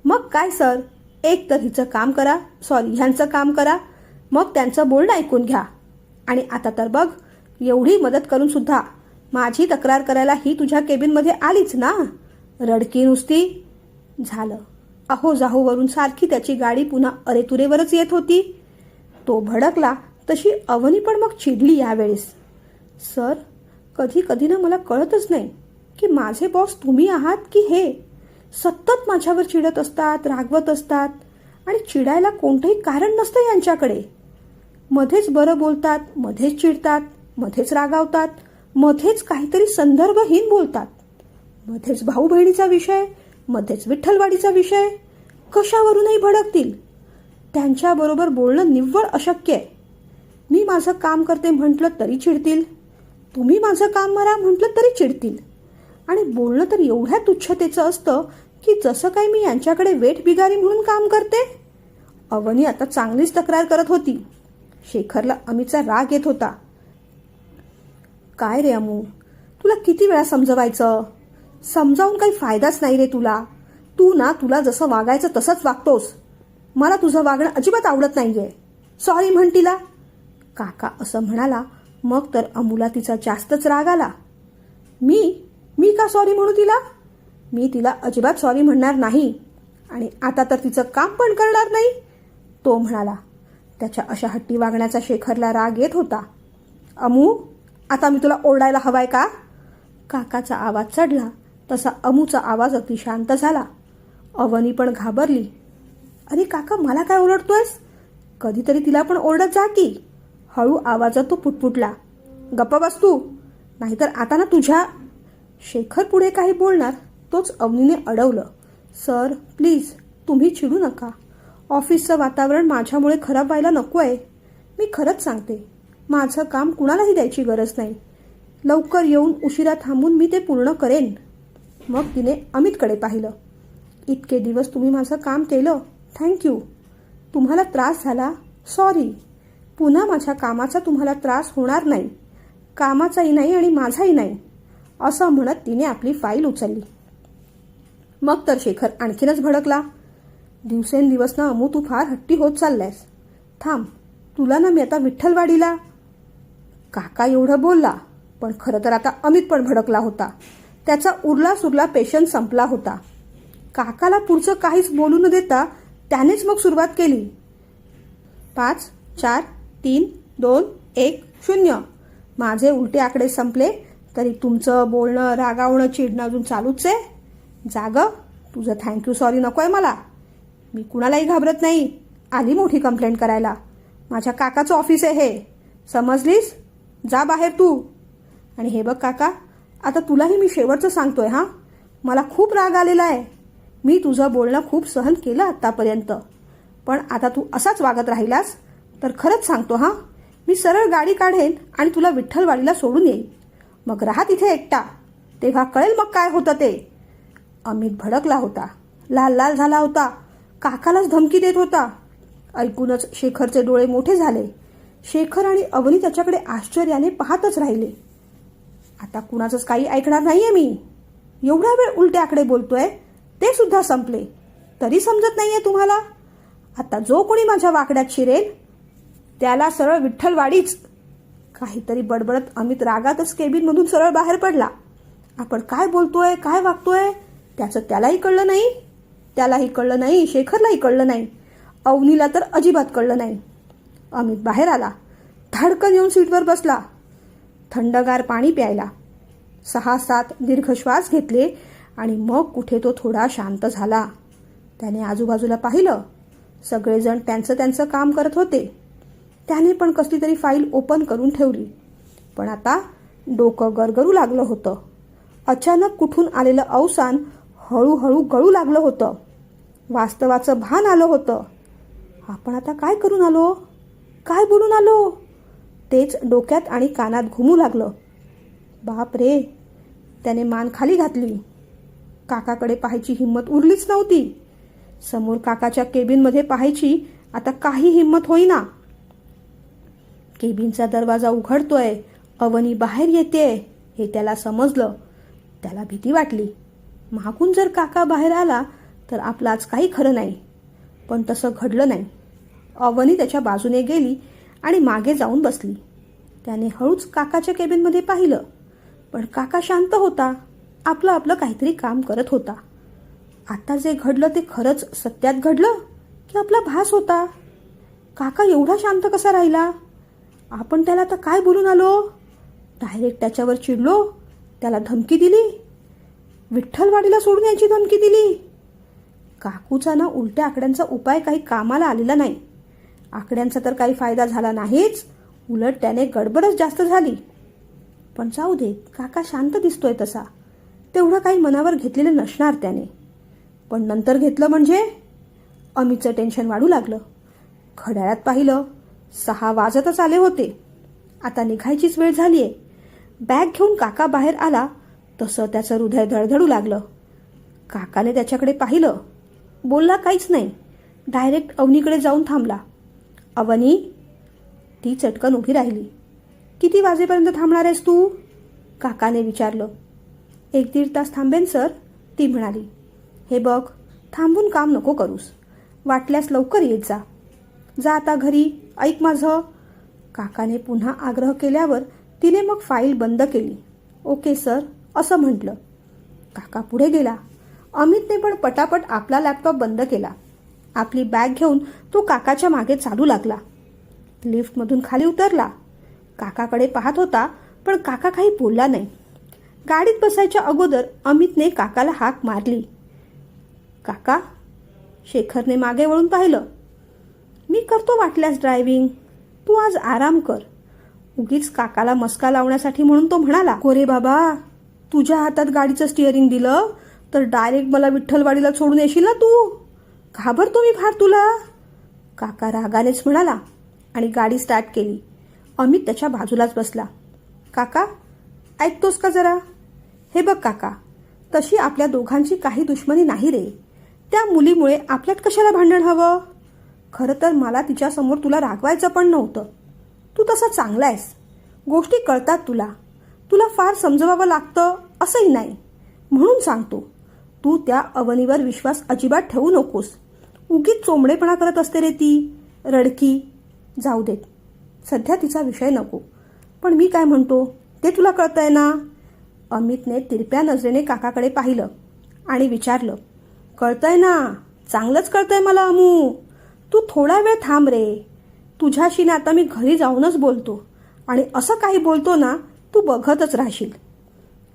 A: मग काय सर, एक तर हिचं काम करा, ह्यांचं काम करा, मग त्यांचं बोलणं ऐकून घ्या. आणि आता तर बघ, एवढी मदत करून सुद्धा माझी तक्रार करायला ही तुझ्या केबिनमध्ये आलीच ना. रडकी नुसती. झालं. अहो जाहोवरून सारखी त्याची गाडी पुन्हा अरेतुरेवरच येत होती. तो भडकला तशी अवनी पण मग चिडली यावेळेस. सर, कधी कधी ना मला कळतच नाही की माझे बॉस तुम्ही आहात की हे. सतत माझ्यावर चिडत असतात, रागवत असतात आणि चिडायला कोणतंही कारण नसतं यांच्याकडे. मध्येच बरं बोलतात, मध्येच चिडतात, मध्येच रागावतात, मध्येच काहीतरी संदर्भहीन बोलतात, मध्येच भाऊ बहिणीचा विषय, मध्येच विठ्ठलवाडीचा विषय. कशावरूनही भडकतील. त्यांच्याबरोबर बोलणं निव्वळ अशक्य आहे. मी माझं काम करते म्हटलं तरी चिडतील, तुम्ही माझं काम करा म्हटलं तरी चिडतील. आणि बोलणं तर एवढ्या तुच्छतेचं असतं की जसं काही मी यांच्याकडे वेठ बिगारी म्हणून काम करते. अवनी आता चांगलीच तक्रार करत होती. शेखरला अमितचा राग येत होता. काय रे अमू, तुला किती वेळा समजवायचं? समजावून काही फायदाच नाही रे तुला. तुला जसं वागायचं तसंच वागतोस. मला तुझं वागणं अजिबात आवडत नाहीये. सॉरी म्हण तिला. काका असं म्हणाला. मग तर अमूला तिचा जास्तच राग आला. मी का सॉरी म्हणू तिला? मी तिला अजिबात सॉरी म्हणणार नाही. आणि आता तर तिचं काम पण करणार नाही, तो म्हणाला. त्याच्या अशा हट्टी वागण्याचा शेखरला राग येत होता. अमू, आता मी तुला ओरडायला हवाय का? काकाचा आवाज चढला तसा अमूचा आवाज अति शांत झाला. अवनी पण घाबरली. अरे काका, मला काय ओरडतोयस? कधीतरी तिला पण ओरडत जा की. हळू आवाजात तो पुटपुटला. गप्पा बस तू, नाहीतर आता ना तुझ्या. शेखर पुढे काही बोलणार तोच अवनीने अडवलं. सर प्लीज, तुम्ही चिडू नका. ऑफिसचं वातावरण माझ्यामुळे खराब व्हायला नको आहे. मी खरंच सांगते, माझं काम कुणालाही द्यायची गरज नाही. लवकर येऊन उशिरा थांबून मी ते पूर्ण करेन. मग तिने अमितकडे पाहिलं. इतके दिवस तुम्ही माझं काम केलं, थँक्यू. तुम्हाला त्रास झाला, सॉरी. पुन्हा माझ्या कामाचा तुम्हाला त्रास होणार नाही. कामाचाही नाही आणि माझाही नाही, असं म्हणत तिने आपली फाईल उचलली. मग तर शेखर आणखीनच भडकला. दिवसेंदिवस ना अमू, तू फार हट्टी होत चाललायस. थांब, तुला ना मी आता विठ्ठलवाडीला. काका एवढं बोलला, पण खरं तर आता अमित पण भडकला होता. त्याचा उरला सुरला पेशन्स संपला होता. काकाला पुढचं काहीच बोलू न देता त्यानेच मग सुरुवात केली. 5, 4, 3, 2, 1, 0. माझे उलटे आकडे संपले तरी तुमचं बोलणं, रागावणं, चिडणं अजून चालूच आहे. जागं, तुझं थँक्यू सॉरी नको आहे मला. मी कुणालाही घाबरत नाही. आली मोठी कंप्लेंट करायला. माझ्या काकाचं ऑफिस आहे हे, समजलीस? जा बाहेर तू. आणि हे बघ काका, आता तुलाही मी शेवटचं सांगतोय हां, मला खूप राग आलेला आहे. मी तुझं बोलणं खूप सहन केलं आत्तापर्यंत, पण आता तू असाच वागत राहिलास तर खरंच सांगतो हां, मी सरळ गाडी काढेन आणि तुला विठ्ठलवाडीला सोडून येईन. मग राहा तिथे एकटा, तेव्हा कळेल मग काय होतं ते. अमित भडकला होता, लाल लाल झाला होता, काकालाच धमकी देत होता. ऐकूनच शेखरचे डोळे मोठे झाले. शेखर आणि अवनी त्याच्याकडे आश्चर्याने पाहतच राहिले. आता कुणाचंच काही ऐकणार नाहीये मी. एवढा वेळ उलटे आकडे बोलतोय, ते सुद्धा संपले. तरी समजत नाहीये तुम्हाला? आता जो कोणी माझ्या वाकड्यात शिरेल त्याला सरळ विठ्ठलवाडीच. काहीतरी बडबडत अमित रागातच केबिनमधून सरळ बाहेर पडला. आपण काय बोलतोय, काय वागतोय त्याचं त्यालाही कळलं नाही, त्यालाही कळलं नाही, शेखरलाही कळलं नाही, अवनीला तर अजिबात कळलं नाही. अमित बाहेर आला, धडकन येऊन सीटवर बसला, थंडगार पाणी प्यायला, 6-7 दीर्घ श्वास घेतले आणि मग कुठे तो थोडा शांत झाला. त्याने आजूबाजूला पाहिलं. सगळेजण त्यांचं त्यांचं काम करत होते. त्याने पण कसली तरी फाईल ओपन करून ठेवली. पण आता डोकं गरगरू लागलं होतं. अचानक कुठून आलेलं अवसान हळूहळू गळू लागलं होतं. वास्तवाचं भान आलं होतं. आपण आता काय करून आलो, काय बोलून आलो, तेच डोक्यात आणि कानात घुमू लागलं. बाप रे, त्याने मान खाली घातली. काकाकडे पाहायची हिंमत उरलीच नव्हती. समोर काकाच्या केबिनमध्ये पाहायची आता काही हिंमत होईना. केबिनचा दरवाजा उघडतोय, अवनी बाहेर येते हे त्याला समजलं. त्याला भीती वाटली. मागून जर काका बाहेर आला तर आपलं आज काही खरं नाही. पण तसं घडलं नाही. अवनी त्याच्या बाजूने गेली आणि मागे जाऊन बसली. त्याने हळूच काकाच्या केबिनमध्ये पाहिलं. पण काका शांत होता. आपलं आपलं काहीतरी काम करत होता. आता जे घडलं ते खरंच सत्यात घडलं की आपला भास होता? काका एवढा शांत कसा राहिला? आपण त्याला आता काय बोलून आलो? डायरेक्ट त्याच्यावर चिडलो, त्याला धमकी दिली, विठ्ठलवाडीला सोडून यायची धमकी दिली. काकूचा ना उलट्या आकड्यांचा उपाय काही कामाला आलेला नाही. आकड्यांचा तर काही फायदा झाला नाहीच, उलट त्याने गडबडच जास्त झाली. पण जाऊ दे, काका शांत दिसतोय तसा. तेवढं काही मनावर घेतलेलं नसणार त्याने. पण नंतर घेतलं म्हणजे अमितचं टेन्शन वाढू लागलं. घड्याळात पाहिलं, 6 वाजतच आले होते. आता निघायचीच वेळ झालीये. बॅग घेऊन काका बाहेर आला तसं त्याचं हृदय धडधडू लागलं. काकाने त्याच्याकडे पाहिलं. बोलला काहीच नाही. डायरेक्ट अवनीकडे जाऊन थांबला. अवनी, ती चटकन उभी राहिली. किती वाजेपर्यंत थांबणार आहेस तू? काकाने विचारलं. 1-1.5 तास थांबेन सर, ती म्हणाली. हे बघ, थांबून काम नको करूस. वाटल्यास लवकर येत जा. जा आता घरी, ऐक माझं. काकाने पुन्हा आग्रह केल्यावर तिने मग फाईल बंद केली. ओके सर, असं म्हटलं. काका पुढे गेला. अमितने पण पटापट आपला लॅपटॉप बंद केला. आपली बॅग घेऊन तो काकाच्या मागे चालू लागला. लिफ्टमधून खाली उतरला. काकाकडे पाहत होता, पण काका काही बोलला नाही. गाडीत बसायच्या अगोदर अमितने काकाला हाक मारली. काका? शेखरने मागे वळून पाहिलं. मी करतो वाटल्यास ड्रायव्हिंग, तू आज आराम कर. उगीच काकाला मस्का लावण्यासाठी म्हणून तो म्हणाला. कोरे बाबा, तुझ्या हातात गाडीचं स्टिअरिंग दिलं तर डायरेक्ट मला विठ्ठलवाडीला सोडून येशील ना तू? घाबरतो मी फार तुला. काका रागानेच म्हणाला आणि गाडी स्टार्ट केली. अमित त्याच्या बाजूलाच बसला. काका, ऐकतोस का जरा? हे बघ काका, तशी आपल्या दोघांची काही दुश्मनी नाही रे. त्या मुलीमुळे आपल्यात कशाला भांडण हवं? खरं तर मला तिच्यासमोर तुला रागवायचं पण नव्हतं. तू तसा चांगला आहेस, गोष्टी कळतात तुला. तुला फार समजवावं लागतं असंही नाही. म्हणून सांगतो, तू त्या अवनीवर विश्वास अजिबात ठेवू नकोस. उगीच चोंबडेपणा करत असते रे ती, रडकी. जाऊ देत, सध्या तिचा विषय नको. पण मी काय म्हणतो ते तुला कळतंय ना? अमितने तिरप्या नजरेने काकाकडे पाहिलं आणि विचारलं. कळतंय ना, चांगलंच कळतंय मला अमू. तू थोडा वेळ थांब रे. तुझ्याशी ना आता मी घरी जाऊनच बोलतो आणि असं काही बोलतो ना तू बघतच राहशील.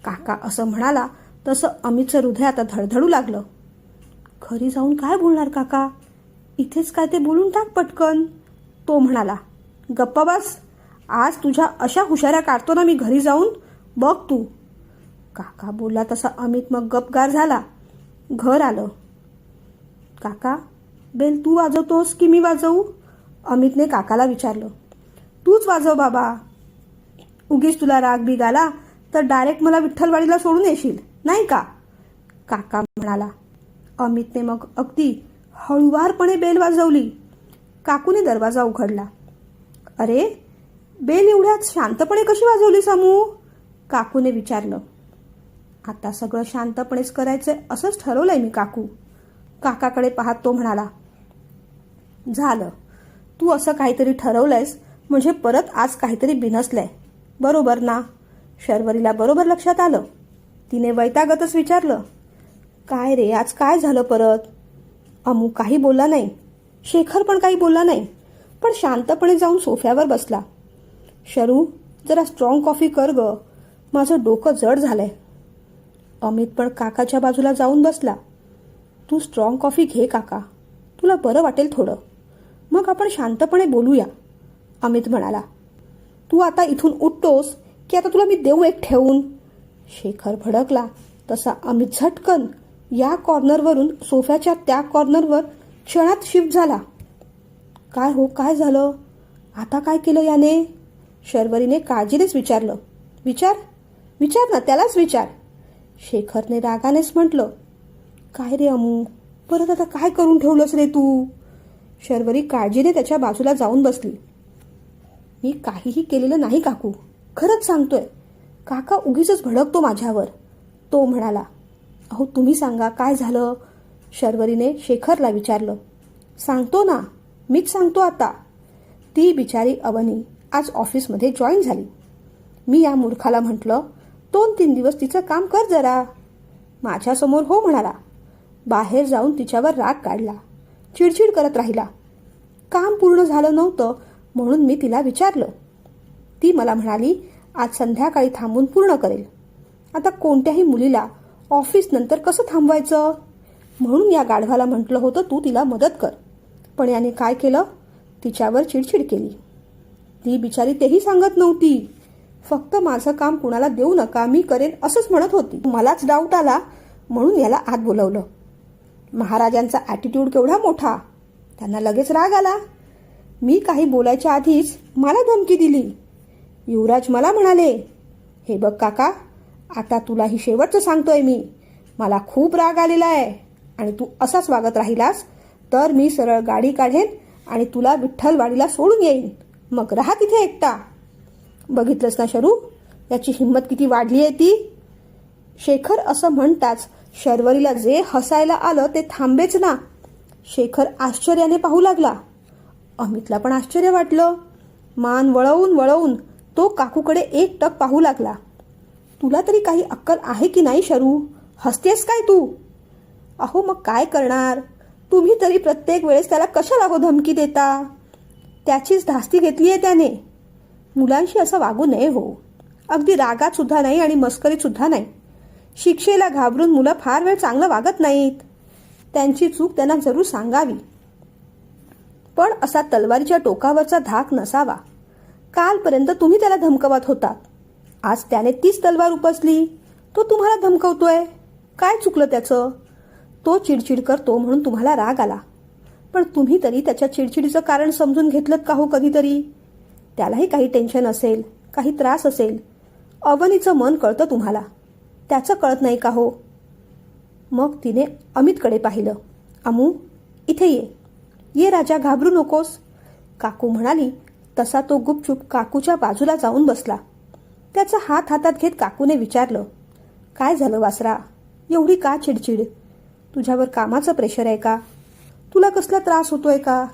A: काका असं म्हणाला तसं अमितचं हृदय आता धडधडू लागलं. घरी जाऊन काय बोलणार काका? इथेच काय ते बोलून टाक पटकन. तो म्हणाला. गप्पा बस. आज तुझ्या अशा हुशाऱ्या काढतो ना मी घरी जाऊन, बघ तू. काका बोलला तसा अमित मग गपगार झाला. घर आलं. काका, बेल तू वाजवतोस की मी वाजवू? अमितने काकाला विचारलं. तूच वाजव बाबा. उगीच तुला राग बीग आला तर डायरेक्ट मला विठ्ठलवाडीला सोडून येशील, नाही का? काका म्हणाला. अमितने मग अगदी हळुवारपणे बेल वाजवली. काकूने दरवाजा उघडला. अरे, बेल एवढ्यात शांतपणे कशी वाजवली सामू? काकूने विचारलं. आता सगळं शांतपणेच करायचंय असंच ठरवलंय मी काकू. काकाकडे पाहत तो म्हणाला, झालं, तू असं काहीतरी ठरवलंयस म्हणजे परत आज काहीतरी बिनसलंय, बरोबर ना? शर्वरीला बरोबर लक्षात आलं. तिने वैतागतच विचारलं, काय रे, आज काय झालं परत? अमू काही बोलला नाही, शेखर पण काही बोलला नाही, पण शांतपणे जाऊन सोफ्यावर बसला. शरू, जरा स्ट्रॉंग कॉफी कर ग, माझं डोकं जड झालंय. अमित पण काकाच्या बाजूला जाऊन बसला. तू स्ट्रॉंग कॉफी घे काका, तुला बरं वाटेल थोडं, मग आपण शांतपणे बोलूया, अमित म्हणाला. तू आता इथून उठतोस की आता तुला मी देऊ एक ठेवून? शेखर भडकला तसा अमित झटकन या कॉर्नरवरून सोफ्याच्या त्या कॉर्नरवर क्षणात शिफ्ट झाला. काय हो, काय झालं? आता काय केलं याने? शर्वरीने काळजीनेच विचारलं. विचार विचार ना, त्यालाच विचार. शेखरने रागानेच म्हटलं, काय रे अमू, परत आता काय करून ठेवलंस रे तू? शर्वरी काळजीने त्याच्या बाजूला जाऊन बसली. मी काहीही केलेलं नाही काकू, खरंच सांगतोय. काका उगीच भडकतो माझ्यावर, तो म्हणाला. अहो तुम्ही सांगा काय झालं? शर्वरीने शेखरला विचारलं. सांगतो ना, मीच सांगतो आता. ती बिचारी अवनी आज ऑफिसमध्ये जॉईन झाली. मी या मूर्खाला म्हटलं 2-3 दिवस तिचं काम कर जरा. माझ्यासमोर हो म्हणाला. बाहेर जाऊन तिच्यावर राग काढला, चिडचिड करत राहिला. काम पूर्ण झालं नव्हतं म्हणून मी तिला विचारलं. ती मला म्हणाली आज संध्याकाळी थांबून पूर्ण करेल. आता कोणत्याही मुलीला ऑफिस नंतर कसं थांबवायचं? म्हणून या गाढवाला म्हटलं होतं तू तिला मदत कर, पण याने काय केलं, तिच्यावर चिडचिड केली. ती बिचारी तेही सांगत नव्हती, फक्त माझं काम कुणाला देऊ नका, मी करेन असंच म्हणत होती. मलाच डाऊट आला म्हणून याला आत बोलवलं. महाराजांचा ॲटिट्यूड केवढा मोठा, त्यांना लगेच राग आला. मी काही बोलायच्या आधीच मला धमकी दिली. युवराज मला म्हणाले, हे बघ काका, आता तुला ही शेवटचं सांगतोय मी, मला खूप राग आलेला आहे आणि तू असाच वागत राहिलास तर मी सरळ गाडी काढेन आणि तुला विठ्ठलवाडीला सोडून येईन, मग राहा तिथे एकटा. बघितलंस ना शरू, याची हिंमत किती वाढली आहे ती. शेखर असं म्हणताच शर्वरीला जे हसायला आलं ते थांबेच ना. शेखर आश्चर्याने पाहू लागला. अमितला पण आश्चर्य वाटलं. मान वळवून वळवून तो काकूकडे एकटक पाहू लागला. तुला तरी काही अक्कल आहे की नाही शरू, हसतेस काय तू? अहो मग काय करणार, तुम्ही तरी प्रत्येक वेळेस त्याला कशाला हो धमकी देता? त्याचीच धास्ती घेतली आहे त्याने. मुलांशी असं वागू नये हो, अगदी रागात सुद्धा नाही आणि मस्करीत सुद्धा नाही. शिक्षेला घाबरून मुलं फार वेळ चांगलं वागत नाहीत. त्यांची चूक त्यांना जरूर सांगावी, पण असा तलवारीच्या टोकावरचा धाक नसावा. कालपर्यंत तुम्ही त्याला धमकवत होतात, आज त्याने तीच तलवार उपसली, तो तुम्हाला धमकवतोय. काय चुकलं त्याचं? तो चिडचिड करतो म्हणून तुम्हाला राग आला, पण तुम्ही तरी त्याच्या चिडचिडीचं कारण समजून घेतलं का हो कधीतरी? त्यालाही काही टेन्शन असेल, काही त्रास असेल. अवनीचं मन कळतं तुम्हाला, त्याचं कळत नाही का हो? मग तिने अमितकडे पाहिलं. अमू इथे ये, ये राजा, घाबरू नकोस, काकू म्हणाली. तसा तो गुपचूप काकूच्या बाजूला जाऊन बसला. त्याचा हात हातात घेत काकूने विचारलं, काय झालं वासरा, एवढी का चिडचिड? तुझ्यावर कामाचं प्रेशर आहे का? तुला कसला त्रास होतोय का?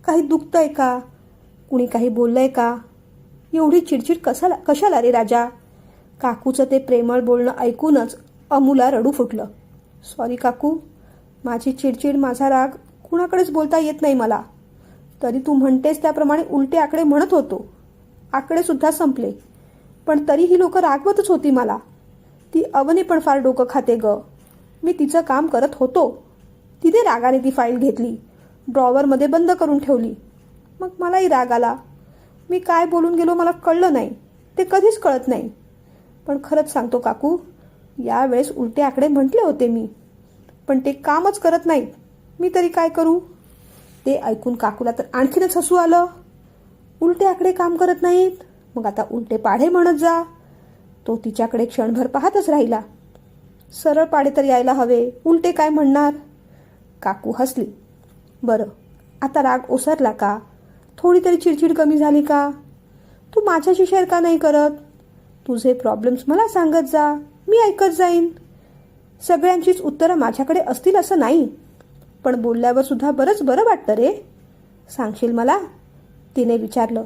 A: काही दुखतंय का? कुणी काही बोललंय का? एवढी चिडचिड कशाला रे राजा? काकूचं ते प्रेमळ बोलणं ऐकूनच अमूला रडू फुटलं. सॉरी काकू, माझी चिडचिड, माझा राग कुणाकडेच बोलता येत नाही मला. तरी तू म्हणतेस त्याप्रमाणे उलटे आकडे म्हणत होतो. आकडे सुद्धा संपले, पण तरीही लोक रागवतच होती मला. ती अवनी पण फार डोकं खाते ग. मी तिचं काम करत होतो, तिने रागाने ती फाईल घेतली, ड्रॉवरमध्ये बंद करून ठेवली. मग मलाही राग आला. मी काय बोलून गेलो मला कळलं नाही, ते कधीच कळत नाही. पण खरंच सांगतो काकू, यावेळेस उलटे आकडे म्हटले होते मी, पण ते कामच करत नाहीत. मी तरी काय करू? ते ऐकून काकूला तर आणखीनच हसू आलं. उलटे आकडे काम करत नाहीत, मग आता उलटे पाढे म्हणत जा. तो तिच्याकडे क्षणभर पाहतच राहिला. सरळ पाढे तर यायला हवे, उलटे काय म्हणणार? काकू हसली. बरं, आता राग ओसरला का? थोडी तरी चिडचिड कमी झाली का? तू माझ्याशी शेअर का नाही करत? तुझे प्रॉब्लेम्स मला सांगत जा, मी ऐकत जाईन. सगळ्यांचीच उत्तरं माझ्याकडे असतील असं नाही, पण बोलल्यावर सुद्धा बरंच बरं वाटतं रे. सांगशील मला? तिने विचारलं.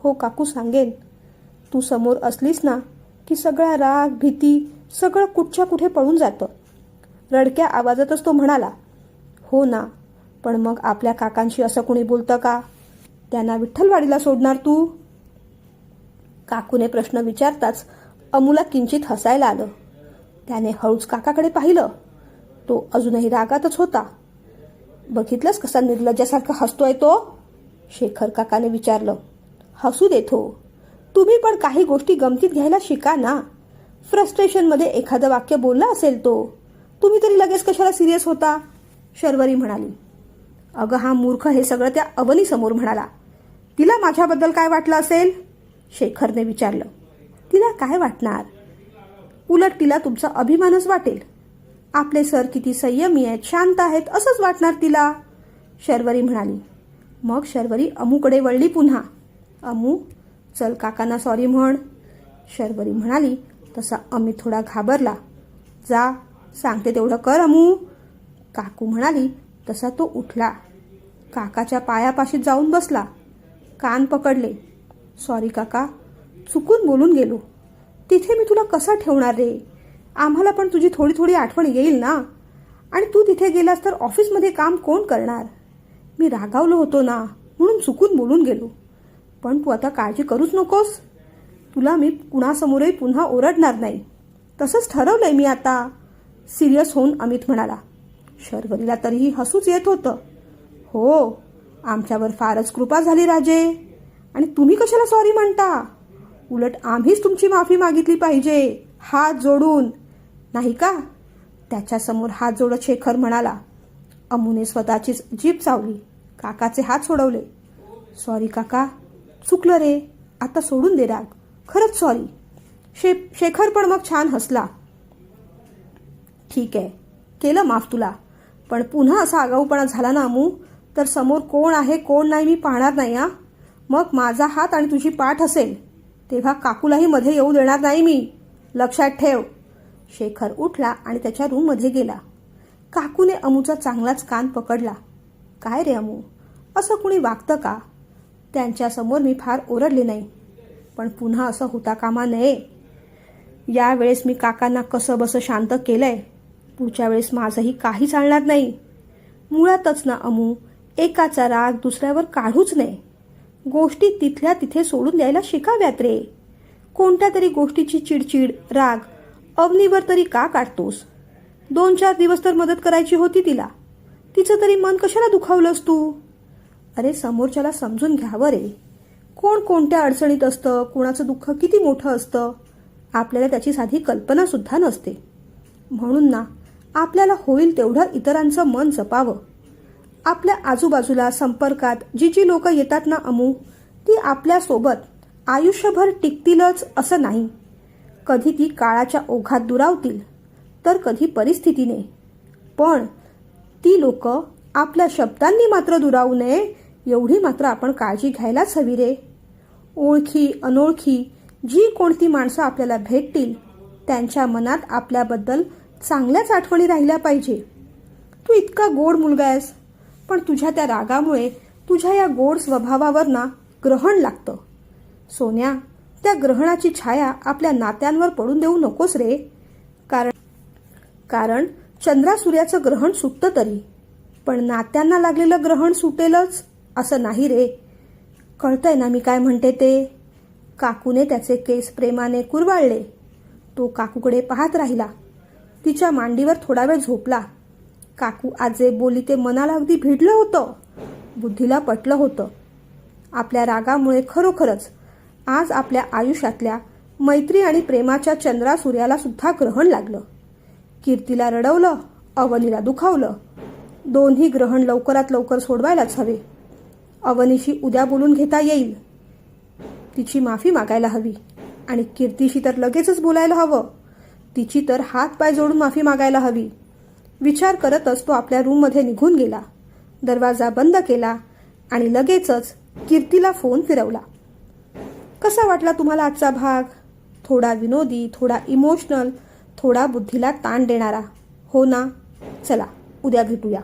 A: हो काकू, सांगेन. तू समोर असलीस ना की सगळा राग, भीती सगळं कुठच्या कुठे पळून जातं. रडक्या आवाजातच तो म्हणाला, हो ना, पण मग आपल्या काकांशी असं कुणी बोलतं का? त्यांना विठ्ठलवाडीला सोडणार तू? काकूने प्रश्न विचारताच अमूला किंचित हसायला आलं. त्याने हळूच काकाकडे पाहिलं. तो अजूनही रागातच होता. बघितलंस कसा निर्लज्जासारखा हसतोय तो? शेखर काकाने विचारलं. हसू देत हो, तुम्ही पण काही गोष्टी गमतीत घ्यायला शिका ना. फ्रस्ट्रेशनमध्ये एखादं वाक्य बोलला असेल तो, तुम्ही तरी लगेच कशाला सिरियस होता? शर्वरी म्हणाली. अगं हा मूर्ख हे सगळं त्या अवनीसमोर म्हणाला. तिला माझ्याबद्दल काय वाटलं असेल? शेखरने विचारलं. तिला काय वाटणार? उलट तिला तुमचा अभिमानच वाटेल. आपले सर किती संयमी आहेत, शांत आहेत असंच वाटणार तिला, शर्वरी म्हणाली. मग शर्वरी अमूकडे वळली पुन्हा. अमू, चल काकांना सॉरी म्हण, शर्वरी म्हणाली. तसा अमित थोडा घाबरला. जा, सांगते तेवढं कर अमू, काकू म्हणाली. तसा तो उठला. काकाच्या पायापाशी जाऊन बसला. कान पकडले. सॉरी काका, चुकून बोलून गेलो. तिथे मी तुला कसा ठेवणार रे? आम्हाला पण तुझी थोडी थोडी आठवण येईल ना. आणि तू तिथे गेलास तर ऑफिसमध्ये काम कोण करणार? मी रागावलो होतो ना, म्हणून चुकून बोलून गेलो. पण तू आता काळजी करूच नकोस. तुला मी कुणासमोरही पुन्हा ओरडणार नाही. तसंच ठरवलंय मी आता, सिरियस होऊन अमित म्हणाला. शर्वरीला तरीही हसूच येत होतं. हो, आमच्यावर फारच कृपा झाली राजे. आणि तुम्ही कशाला सॉरी म्हणता? उलट आम्हीच तुमची माफी मागितली पाहिजे, हात जोडून, नाही का? त्याच्यासमोर हात जोडत शेखर म्हणाला. अमूने स्वतःचीच जीभ चावली. काकाचे हात सोडवले. सॉरी काका, चुकलं रे, आता सोडून दे राग, खरंच सॉरी. शेखर पण मग छान हसला. ठीक आहे, केलं माफ तुला, पण पुन्हा असा आगाऊपणा झाला ना अमू, तर समोर कोण आहे कोण नाही मी पाहणार नाही. हा, मग माझा हात आणि तुझी पाठ असेल तेव्हा काकूलाही मध्ये येऊ देणार नाही मी, लक्षात ठेव. शेखर उठला आणि त्याच्या रूममध्ये गेला. काकूने अमूचा चांगलाच कान पकडला. काय रे अमू, असं कुणी वागतं का? त्यांच्यासमोर मी फार ओरडले नाही, पण पुन्हा असं होता कामा नये. यावेळेस मी काकांना कसं बसं शांत केलंय. पुढच्या वेळेस माझंही काही चालणार नाही. मुळातच ना अमू, एकाचा राग दुसऱ्यावर काढूच नये. गोष्टी तिथल्या तिथे सोडून द्यायला शिकाव्यात रे. कोणत्या तरी गोष्टीची चिडचिड, राग अवनीवर तरी का काढतोस? 2-4 दिवस तर मदत करायची होती तिला. तिचं तरी मन कशाला दुखावलंस तू? अरे समोरच्याला समजून घ्यावं रे. कोण कोणत्या अडचणीत असतं, कोणाचं दुःख किती मोठं असतं, आपल्याला त्याची साधी कल्पना सुद्धा नसते. म्हणून ना आपल्याला होईल तेवढं इतरांचं मन जपावं. आपल्या आजूबाजूला संपर्कात जी जी लोक येतात ना अमू, ती आपल्यासोबत आयुष्यभर टिकतीलच असं नाही. कधी ती काळाच्या ओघात दुरावतील, तर कधी परिस्थितीने. पण ती लोक आपल्या शब्दांनी मात्र दुरावू नये, एवढी मात्र आपण काळजी घ्यायलाच हवी रे. ओळखी अनोळखी जी कोणती माणसं आपल्याला भेटतील, त्यांच्या मनात आपल्याबद्दल चांगल्याच आठवणी राहिल्या पाहिजे. तू इतका गोड मुलगा आहेस, पण तुझ्या त्या रागामुळे तुझ्या या गोड स्वभावावर ना ग्रहण लागतं. सोन्या, त्या ग्रहणाची छाया आपल्या नात्यांवर पडून देऊ नकोस रे. कारण चंद्रासूर्याचं ग्रहण सुटतं तरी, पण नात्यांना लागलेलं ग्रहण सुटेलच असं नाही रे. कळतंय ना मी काय म्हणते ते? काकूने त्याचे केस प्रेमाने कुरवाळले. तो काकूकडे पाहत राहिला. तिच्या मांडीवर थोडा वेळ झोपला. काकू आज जे बोली ते मनाला अगदी भिडलं होतं, बुद्धीला पटलं होतं. आपल्या रागामुळे खरोखरच आज आपल्या आयुष्यातल्या मैत्री आणि प्रेमाच्या चंद्रासूर्याला सुद्धा ग्रहण लागलं. कीर्तीला रडवलं, अवनीला दुखावलं. दोन्ही ग्रहण लवकरात लवकर सोडवायलाच हवे. अवनीशी उद्या बोलून घेता येईल. तिची माफी मागायला हवी. आणि कीर्तीशी तर लगेचच बोलायला हवं. तिची तर हात पाय जोडून माफी मागायला हवी. विचार करतच तो आपल्या रूममध्ये निघून गेला. दरवाजा बंद केला आणि लगेचच कीर्तीला फोन फिरवला. कसा वाटला तुम्हाला आजचा भाग? थोडा विनोदी, थोडा इमोशनल, थोडा बुद्धीला ताण देणारा. हो ना? चला, उद्या भेटूया.